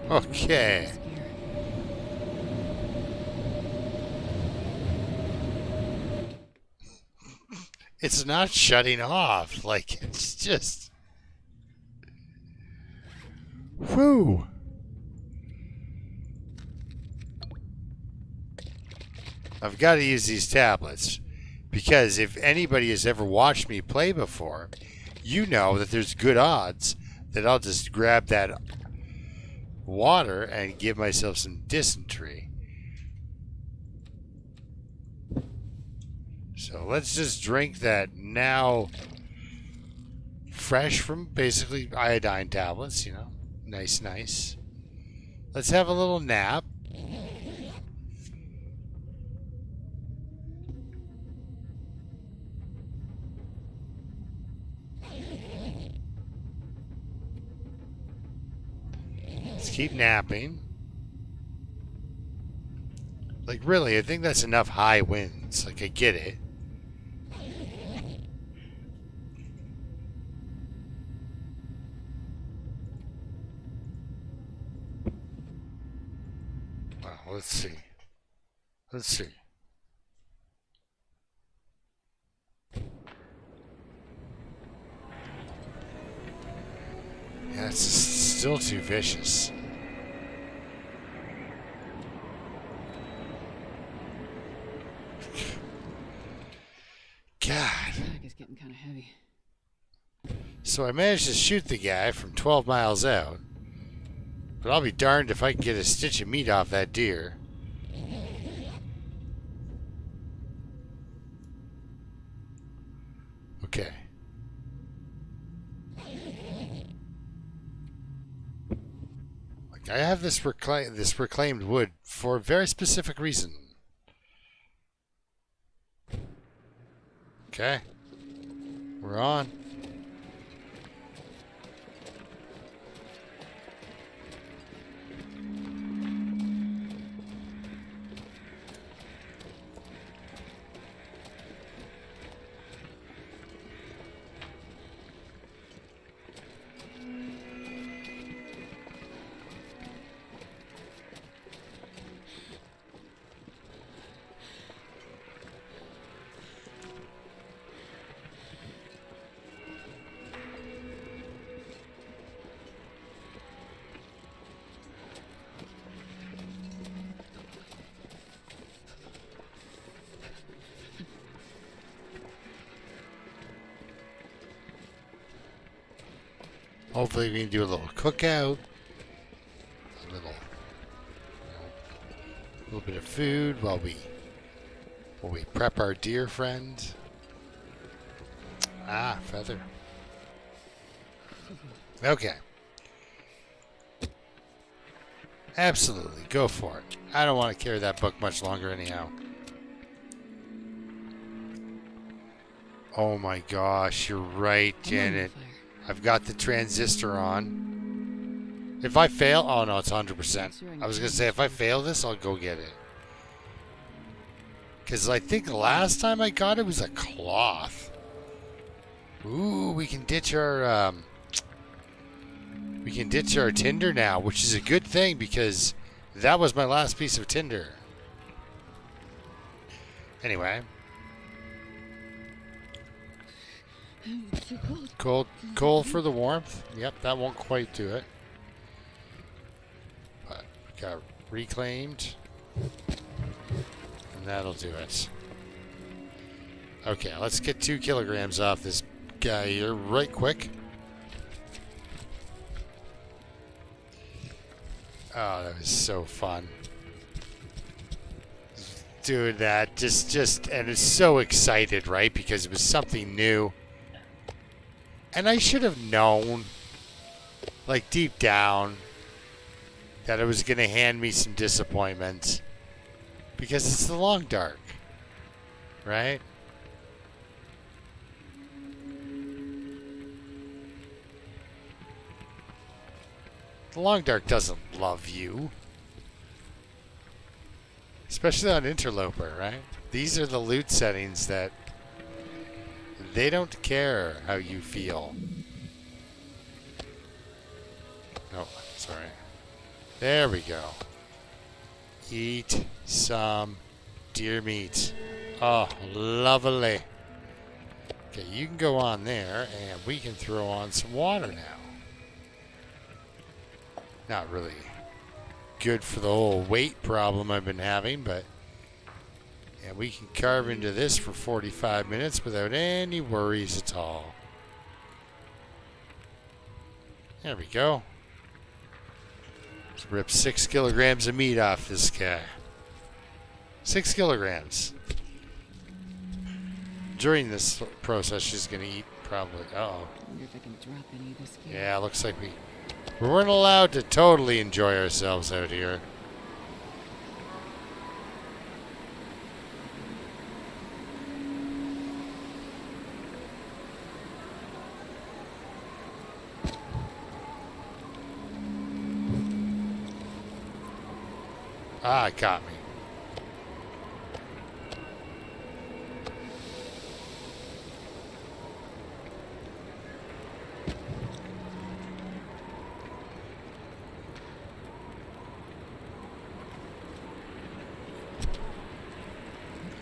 S1: Okay. It's not shutting off. Like, it's just... Whew. I've got to use these tablets because if anybody has ever watched me play before, you know that there's good odds that I'll just grab that water and give myself some dysentery. So let's just drink that now fresh from basically iodine tablets, you know. Nice, nice. Let's have a little nap. Let's keep napping. Like, really, I think that's enough high winds. Like, I get it. Well, let's see. Let's see. Yeah, it's still too vicious. God.
S2: The bag is getting kind of heavy.
S1: So I managed to shoot the guy from 12 miles out. But I'll be darned if I can get a stitch of meat off that deer. Okay. Like, I have this reclaimed wood for a very specific reason. Okay. We're on. Hopefully we can do a little cookout, a little bit of food while we prep our deer friend. Ah, feather. Okay. Absolutely, go for it. I don't want to carry that book much longer anyhow. Oh my gosh, you're right, Janet. I've got the transistor on. If I fail... Oh, no, it's 100%. I was going to say, if I fail this, I'll go get it. Because I think last time I got it was a cloth. Ooh, we can ditch our... we can ditch our tinder now, which is a good thing because that was my last piece of tinder. Anyway... Cold for the warmth. Yep, that won't quite do it. But we got reclaimed. And that'll do it. Okay, let's get 2 kilograms off this guy here right quick. Oh, that was so fun. Doing that, just, and it's so excited, right? Because it was something new. And I should have known, like deep down, that it was going to hand me some disappointment. Because it's the long dark, right? The long dark doesn't love you. Especially on Interloper, right? These are the loot settings that they don't care how you feel. Oh, sorry. There we go. Eat some deer meat. Oh, lovely. Okay, you can go on there, and we can throw on some water now. Not really good for the whole weight problem I've been having, but And we can carve into this for 45 minutes without any worries at all. There we go. Let's rip 6 kilograms of meat off this guy. 6 kilograms. During this process, she's going to eat probably. Uh-oh.
S2: I wonder if I can drop any of this gear.
S1: Yeah, looks like we weren't allowed to totally enjoy ourselves out here. Ah, it got me.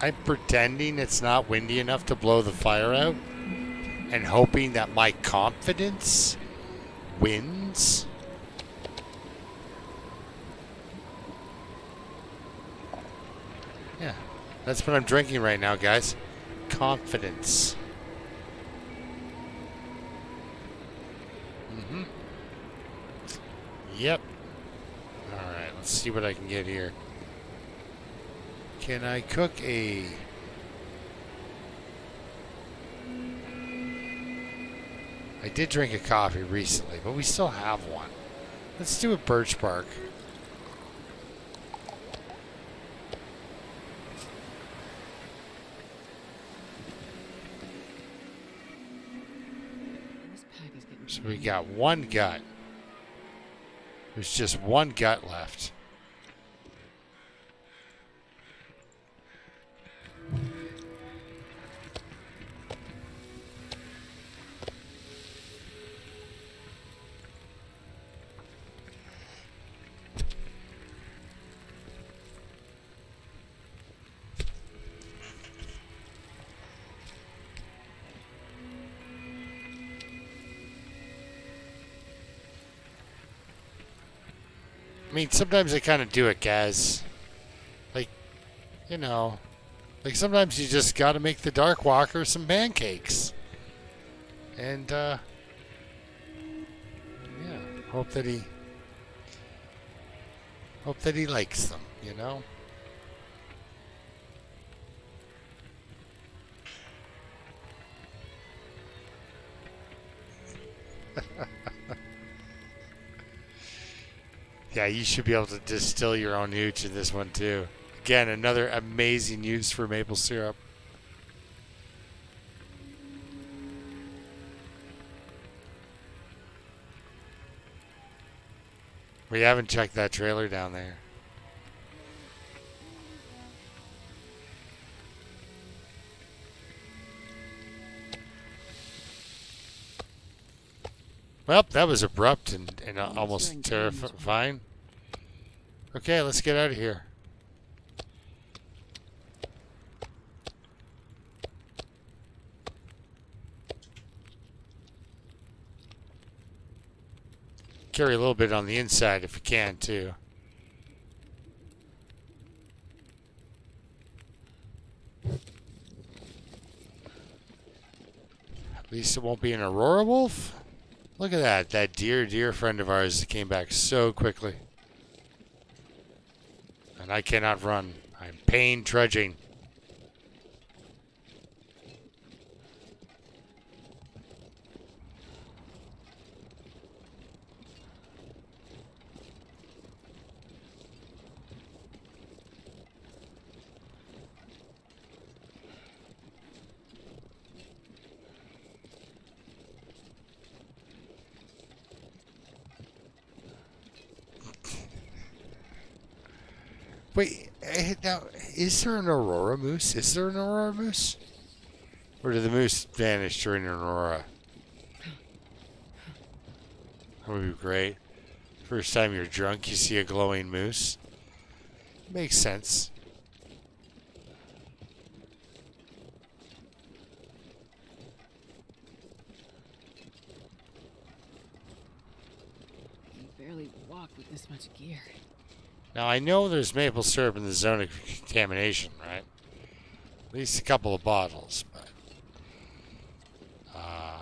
S1: I'm pretending it's not windy enough to blow the fire out and hoping that my confidence wins. Yeah, that's what I'm drinking right now, guys. Confidence. Yep. Alright, let's see what I can get here. Can I cook a... I did drink a coffee recently, but we still have one. Let's do a birch bark.
S2: This pack is getting
S1: So we got one gut. There's just one gut left. I mean, sometimes I kind of do it, guys. Like, you know, like sometimes you just got to make the Dark Walker some pancakes. And, yeah, hope that he likes them, you know? Yeah, you should be able to distill your own hooch in this one too. Again, another amazing use for maple syrup. We haven't checked that trailer down there. Well, that was abrupt and almost terrifying. Okay, let's get out of here. Carry a little bit on the inside if you can, too. At least it won't be an Aurora wolf. Look at that. That dear friend of ours that came back so quickly. And I cannot run. I'm pain trudging. Wait, now, is there an Aurora moose? Is there an Aurora moose? Or did the moose vanish during an Aurora? That would be great. First time you're drunk, you see a glowing moose. Makes sense.
S2: You barely walk with this much gear.
S1: Now, I know there's maple syrup in the zone of contamination, right? At least a couple of bottles, but
S2: I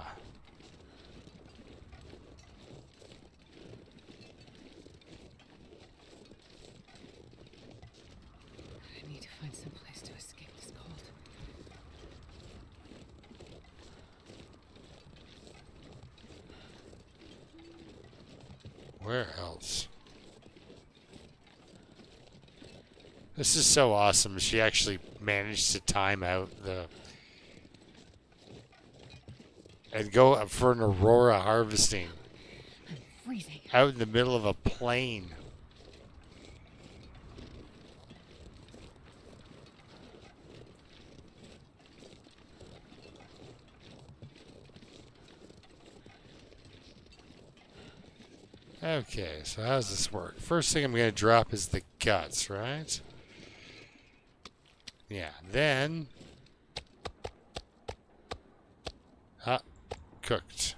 S2: need to find some place to escape this cold.
S1: where else? This is so awesome. She actually managed to time out the and go up for an aurora harvesting
S2: I'm freezing.
S1: out in the middle of a plain. Okay, so how does this work? First thing I'm going to drop is the guts, right? Yeah, then... cooked.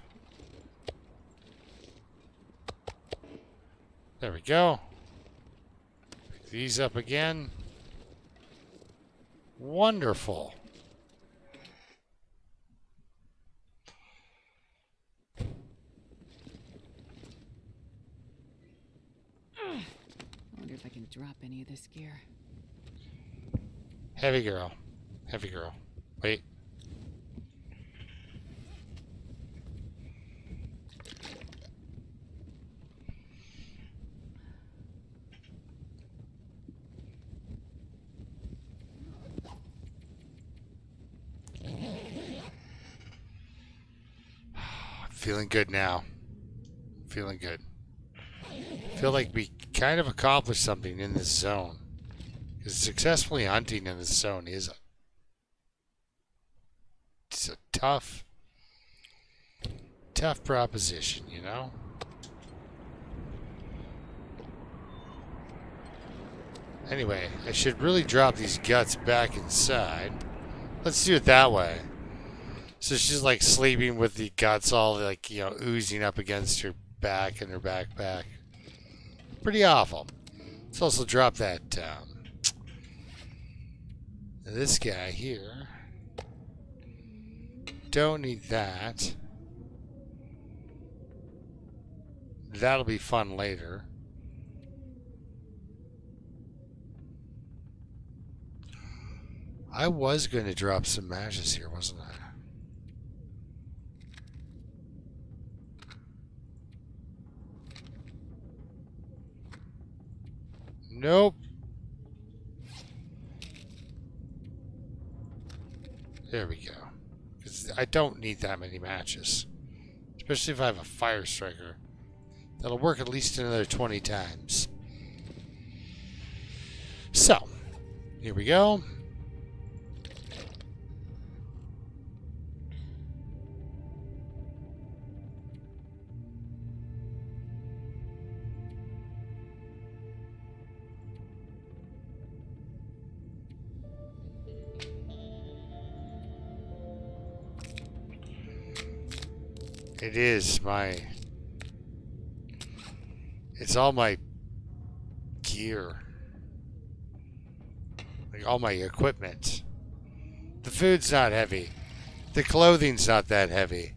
S1: There we go. Pick these up again. Wonderful.
S2: I wonder if I can drop any of this gear.
S1: Heavy girl. Heavy girl. Wait. Feeling good now. Feeling good. Feel like we kind of accomplished something in this zone. Because successfully hunting in this zone is it's a tough proposition, you know? Anyway, I should really drop these guts back inside. Let's do it that way. So she's like sleeping with the guts all like, you know, oozing up against her back and her backpack. Pretty awful. Let's also drop that this guy here. Don't need that. That'll be fun later. I was going to drop some matches here, wasn't I? Nope. There we go. 'Cause I don't need that many matches. Especially if I have a fire striker. That'll work at least another 20 times. So, here we go. It is my... It's all my gear. Like all my equipment. The food's not heavy. The clothing's not that heavy.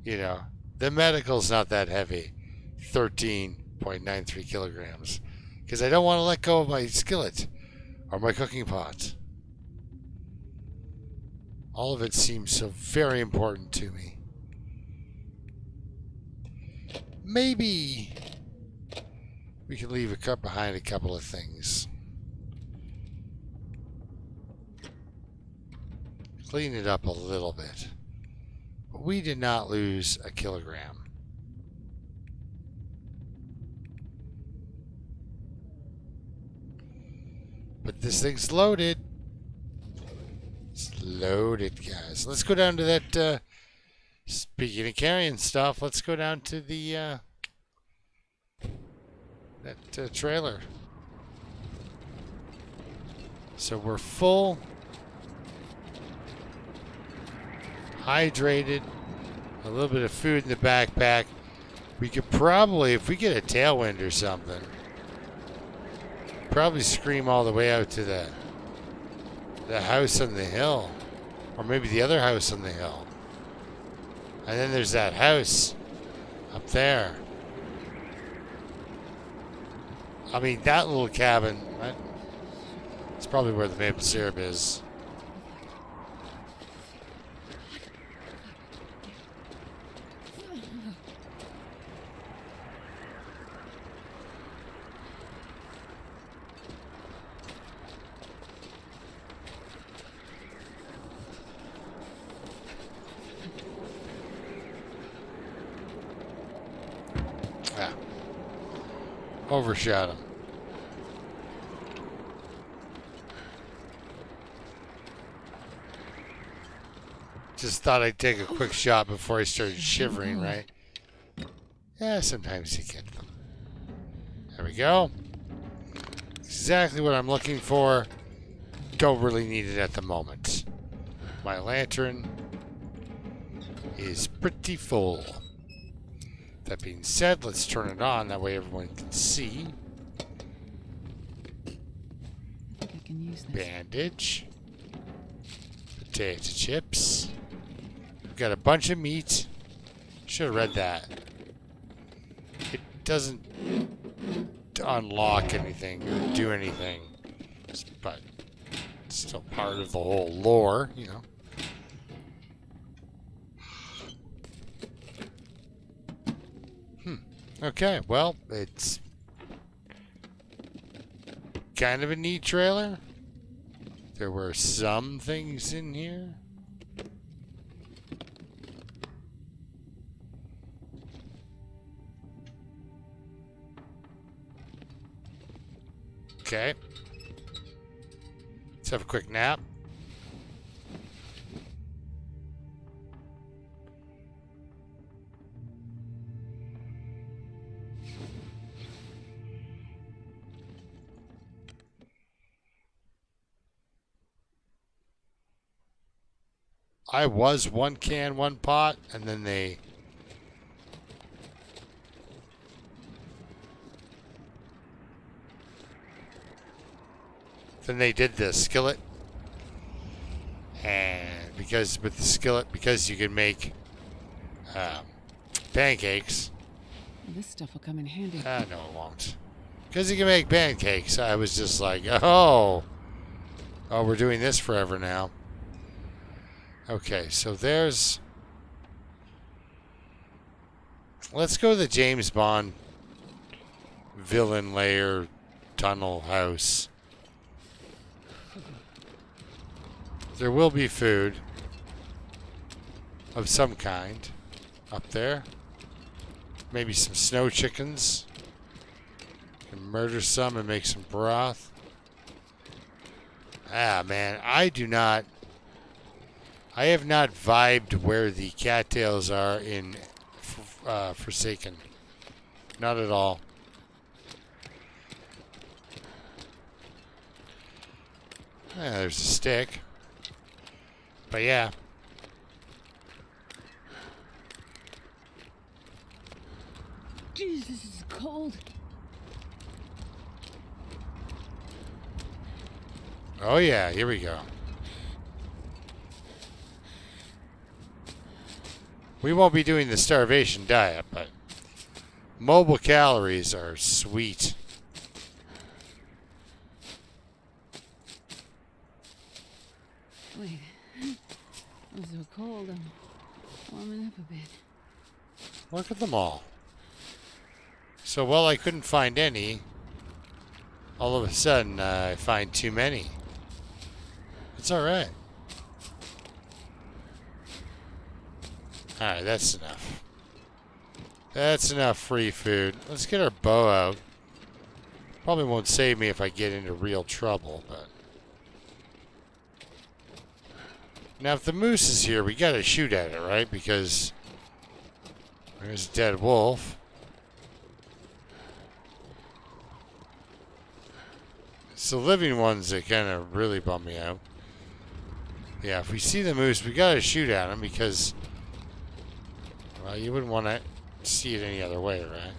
S1: You know, the medical's not that heavy. 13.93 kilograms. Because I don't want to let go of my skillet or my cooking pot. All of it seems so very important to me. Maybe we can leave behind a couple of things. Clean it up a little bit. But we did not lose a kilogram. But this thing's loaded. It's loaded, guys. Let's go down to that, speaking of carrying stuff, let's go down to the, that trailer. So we're full, hydrated, a little bit of food in the backpack. We could probably, if we get a tailwind or something, probably scream all the way out to the the house on the hill. Or maybe the other house on the hill. And then there's that house up there. I mean, that little cabin, right? It's probably where the maple syrup is. Ah. Overshot him. Just thought I'd take a quick shot before I started shivering, right? Yeah, sometimes you get them. There we go. Exactly what I'm looking for. Don't really need it at the moment. My lantern is pretty full. That being said, let's turn it on. That way everyone can see.
S2: I think I can use this.
S1: Bandage. Potato chips. We've got a bunch of meat. Should have read that. It doesn't unlock anything or do anything. But it's still part of the whole lore, you know. Okay, well, it's kind of a neat trailer. There were some things in here. Okay. Let's have a quick nap. I was one can, one pot, and then they did the skillet. And because with the skillet, because you can make pancakes.
S2: This stuff will come in handy.
S1: No, it won't. Because you can make pancakes, I was just like, oh, we're doing this forever now. Okay, so there's... Let's go to the James Bond villain lair tunnel house. There will be food of some kind up there. Maybe some snow chickens. Can murder some and make some broth. Ah, man, I have not vibed where the cattails are in Forsaken. Not at all. Yeah, there's a stick. But yeah.
S2: Jeez, this is cold.
S1: Oh yeah, here we go. We won't be doing the starvation diet, but mobile calories are sweet.
S2: Wait. I'm so cold, I'm warming up a bit.
S1: Look at them all. So while I couldn't find any, all of a sudden I find too many. It's alright. Alright, that's enough. That's enough free food. Let's get our bow out. Probably won't save me if I get into real trouble, but... Now, if the moose is here, we gotta shoot at it, right? Because there's a dead wolf. It's the living ones that kind of really bum me out. Yeah, if we see the moose, we gotta shoot at him because... Well, you wouldn't want to see it any other way, right?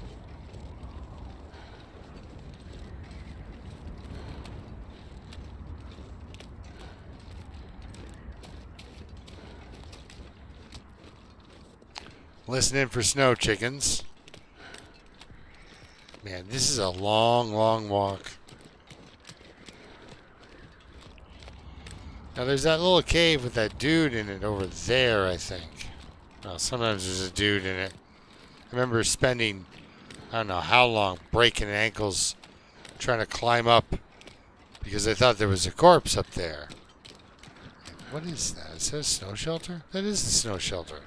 S1: Listening for snow chickens. Man, this is a long, long walk. Now there's that little cave with that dude in it over there, I think. Well, sometimes there's a dude in it. I remember spending, I don't know how long, breaking ankles trying to climb up because I thought there was a corpse up there. What is that? Is that a snow shelter? That is the snow shelter.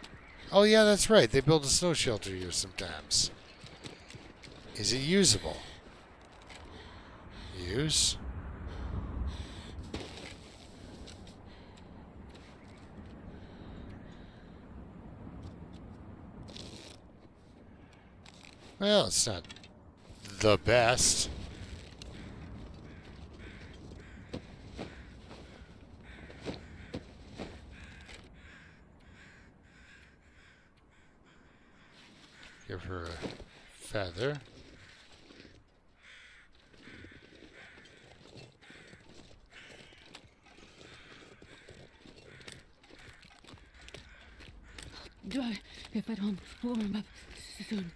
S1: Oh yeah, that's right. They build a snow shelter here sometimes. Is it usable? Use? Well, it's not the best. Give her a feather.
S2: Dry if I don't warm up soon.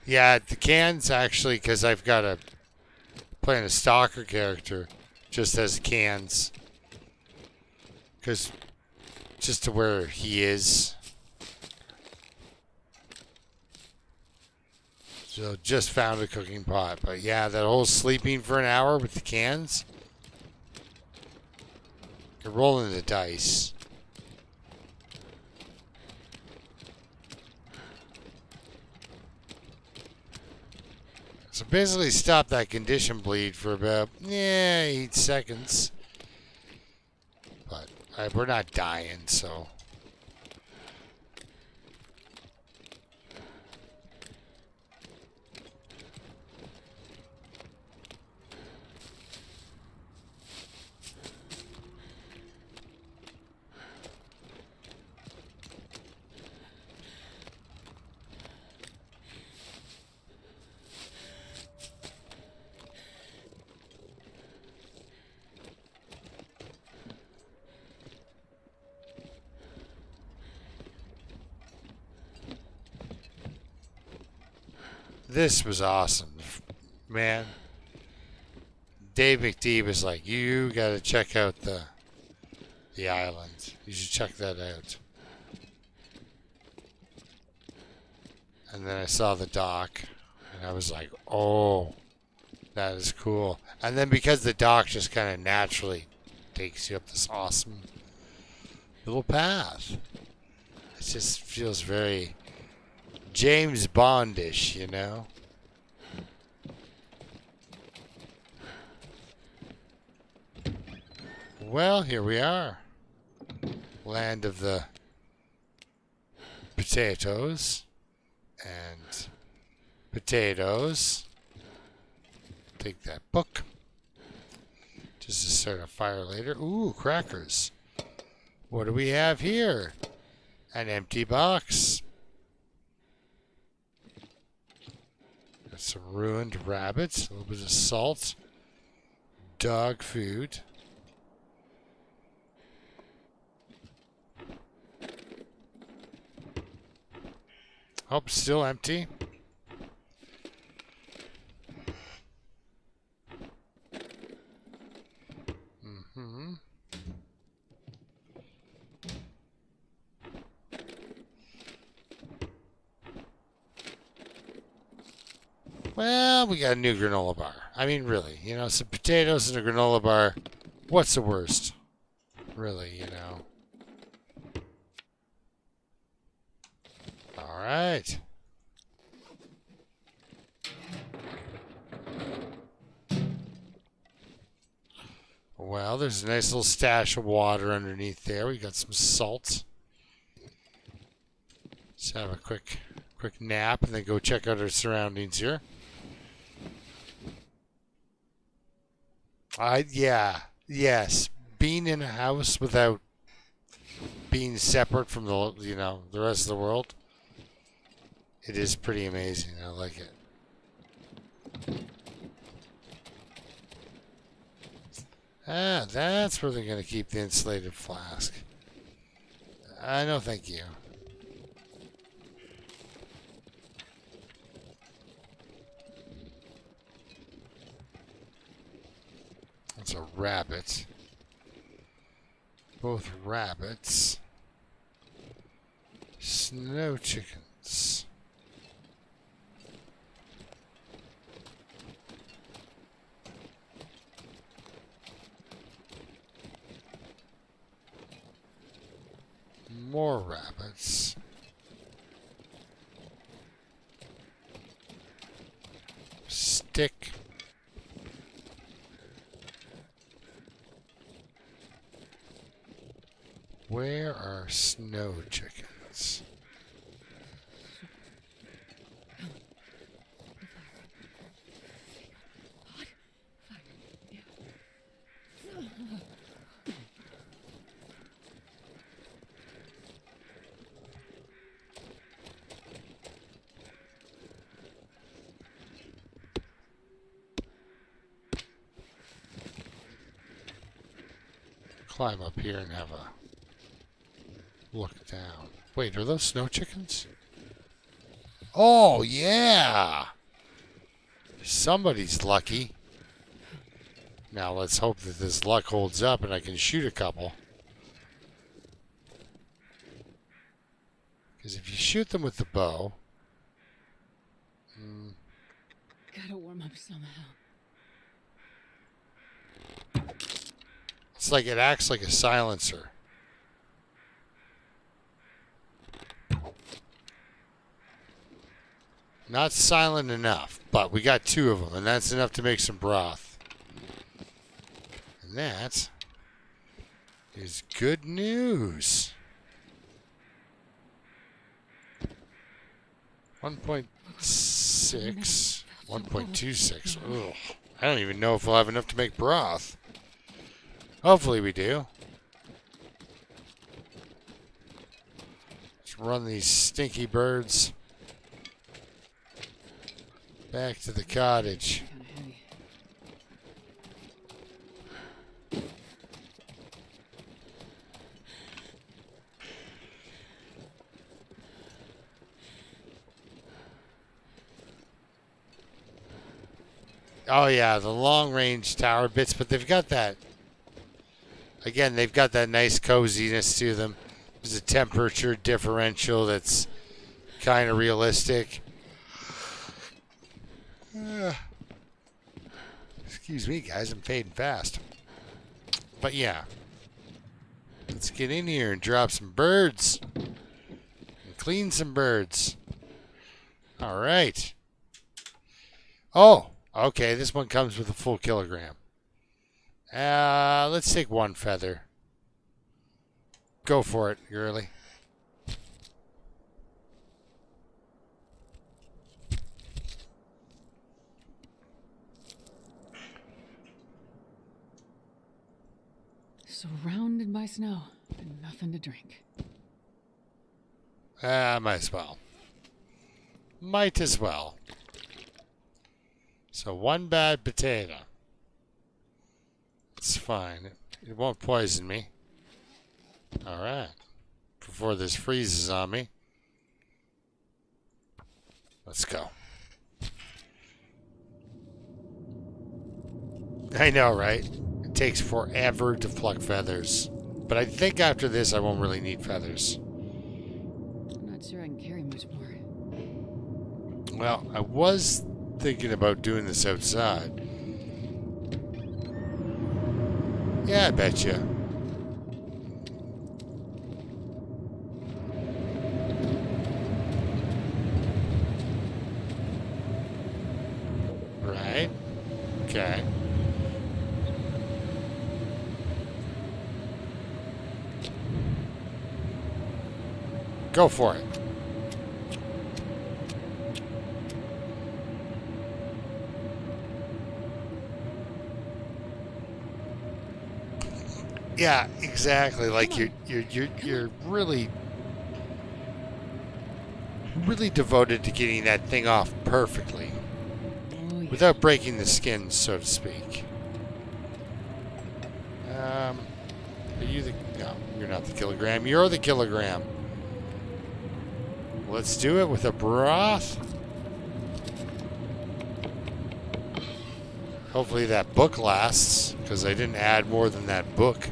S1: Yeah, the cans actually, because I've got a playing a stalker character, just has cans. Because just to where he is. So just found a cooking pot. But yeah, that whole sleeping for an hour with the cans. You're rolling the dice. So basically stop that condition bleed for about, 8 seconds. But we're not dying, so. This was awesome, man. Dave McD was like, "You got to check out the island. You should check that out." And then I saw the dock, and I was like, "Oh, that is cool." And then because the dock just kind of naturally takes you up this awesome little path, it just feels very James Bondish, you know? Well, here we are. Land of the potatoes and potatoes. Take that book. Just to start a fire later. Ooh, crackers. What do we have here? An empty box. Some ruined rabbits, a little bit of salt, dog food. Oh, still empty. Mm-hmm. Well, we got a new granola bar. I mean, really, some potatoes and a granola bar. What's the worst? Really, All right. Well, there's a nice little stash of water underneath there. We got some salt. Let's have a quick nap and then go check out our surroundings here. Yes. Being in a house without being separate from the rest of the world, it is pretty amazing. I like it. Ah, that's where they're going to keep the insulated flask. No, thank you. That's a rabbit. Both rabbits. Snow chickens. More rabbits. Stick. Where are snow chickens? Climb up here and have a look down. Wait, are those snow chickens? Oh, yeah! Somebody's lucky. Now let's hope that this luck holds up and I can shoot a couple. Because if you shoot them with the bow...
S2: Gotta warm up somehow.
S1: It's like it acts like a silencer. Not silent enough, but we got 2 of them, and that's enough to make some broth. And that is good news. 1.6, 1.26. Ugh. I don't even know if we'll have enough to make broth. Hopefully we do. Let's run these stinky birds back to the cottage. Oh yeah, the long-range tower bits, but they've got that. Again, they've got that nice coziness to them. There's a temperature differential that's kind of realistic. Excuse me, guys, I'm fading fast. But yeah, let's get in here and drop some birds and clean some birds. All right. Oh, okay, this one comes with a full kilogram. Let's take 1 feather. Go for it, girly.
S2: Surrounded by snow and nothing to drink.
S1: Might as well. Might as well. So 1 bad potato. It's fine. It won't poison me. Alright. Before this freezes on me. Let's go. I know, right? It takes forever to pluck feathers. But I think after this I won't really need feathers.
S2: I'm not sure I can carry much more.
S1: Well, I was thinking about doing this outside. Yeah, I bet you. Right? Okay. Go for it. Yeah, exactly. Like you're really devoted to getting that thing off perfectly.
S2: Oh, yeah.
S1: Without breaking the skin, so to speak. Are you the... No, you're not the kilogram. You're the kilogram. Let's do it with a broth. Hopefully that book lasts, because I didn't add more than that book.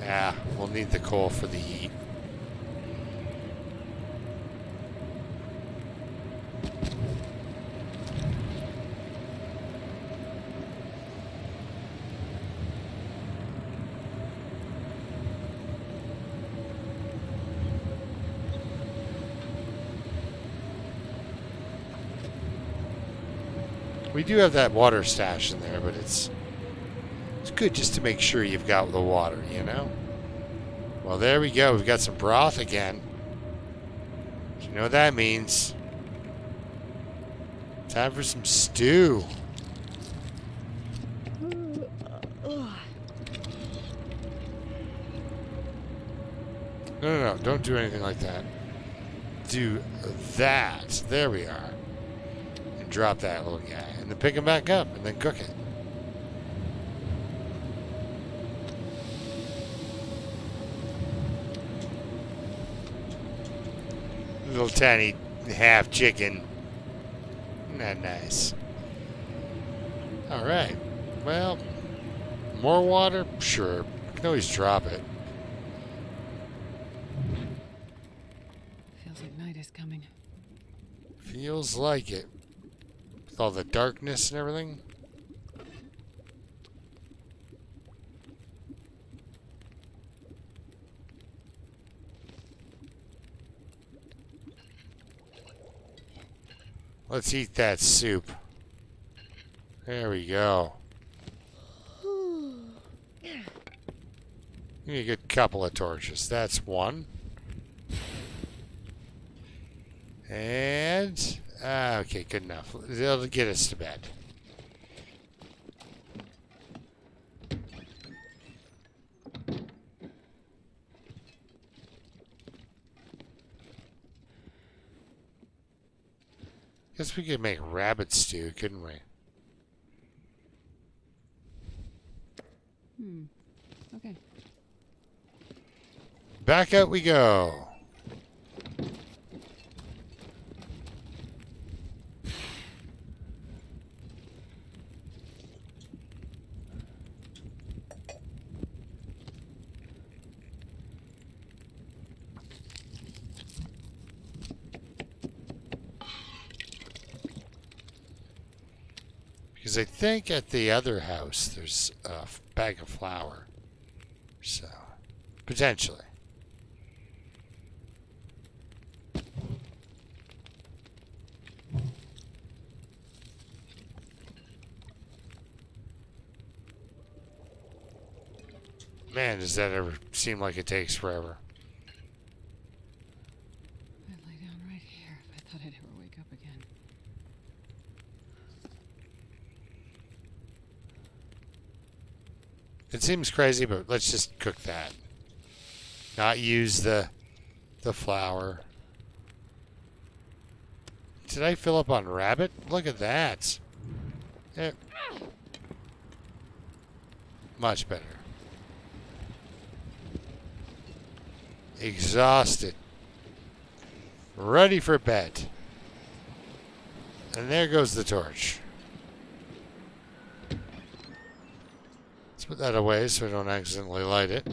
S1: Yeah, we'll need the coal for the heat. We do have that water stash in there, but it's good just to make sure you've got the water, you know? Well, there we go. We've got some broth again. You know what that means? Time for some stew. No. Don't do anything like that. Do that. There we are. And drop that little guy. And then pick him back up and then cook it. Little tiny half chicken. Not nice. Alright. Well, more water? Sure. We can always drop it.
S2: Feels like night is coming.
S1: Feels like it. With all the darkness and everything. Let's eat that soup. There we go. Give me a good couple of torches. That's one. And... okay, good enough. It'll get us to bed. Guess we could make rabbit stew, couldn't we?
S2: Okay.
S1: Back out we go. Because I think at the other house there's a bag of flour. So, potentially. Man, does that ever seem like it takes forever?
S2: I'd lay down right here if I thought I'd ever wake up again.
S1: It seems crazy, but let's just cook that. Not use the flour. Did I fill up on rabbit? Look at that. There. Much better. Exhausted. Ready for bed. And there goes the torch. Let's put that away so we don't accidentally light it.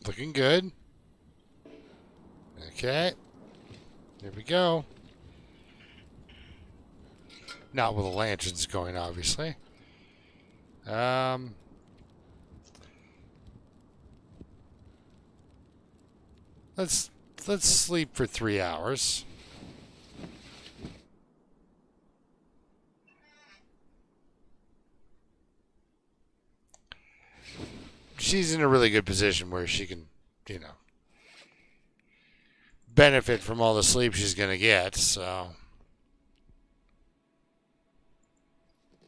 S1: Looking good. Okay. Here we go. Not with the lanterns going, obviously. Let's sleep for 3 hours. She's in a really good position where she can, you know, benefit from all the sleep she's going to get, so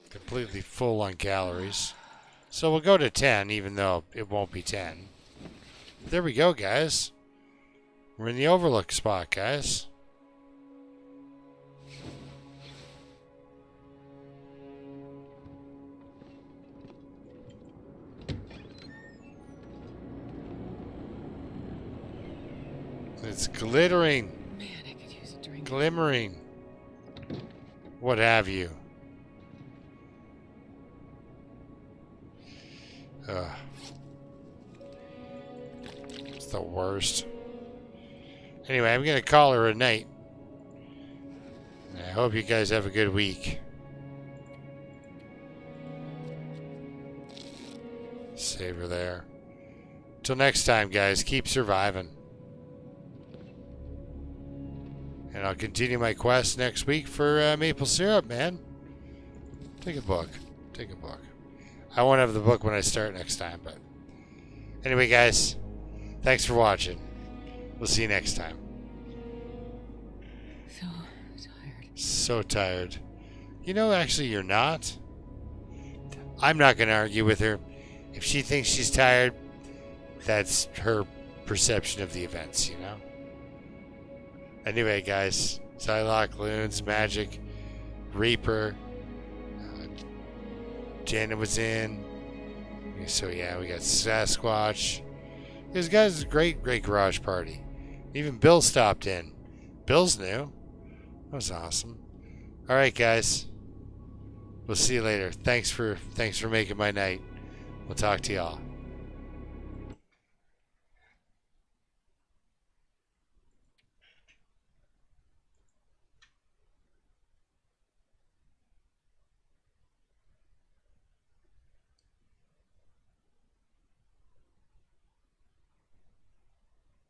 S1: completely full on calories. So we'll go to 10, even though it won't be 10. There we go, guys. We're in the overlook spot, guys. It's glittering.
S2: Man, I could use a drink.
S1: Glimmering. What have you. It's the worst. Anyway, I'm going to call her a night. I hope you guys have a good week. Save her there. Till next time, guys, keep surviving. And I'll continue my quest next week for maple syrup, man. Take a book. Take a book. I won't have the book when I start next time, but... Anyway, guys, thanks for watching. We'll see you next time.
S2: So tired.
S1: So tired. You know, actually, you're not. I'm not going to argue with her. If she thinks she's tired, that's her perception of the events, you know? Anyway, guys, Psylocke, Loons, Magic, Reaper, Janet was in. So, yeah, we got Sasquatch. This guy's a great garage party. Even Bill stopped in. Bill's new. That was awesome. All right, guys. We'll see you later. Thanks for making my night. We'll talk to y'all.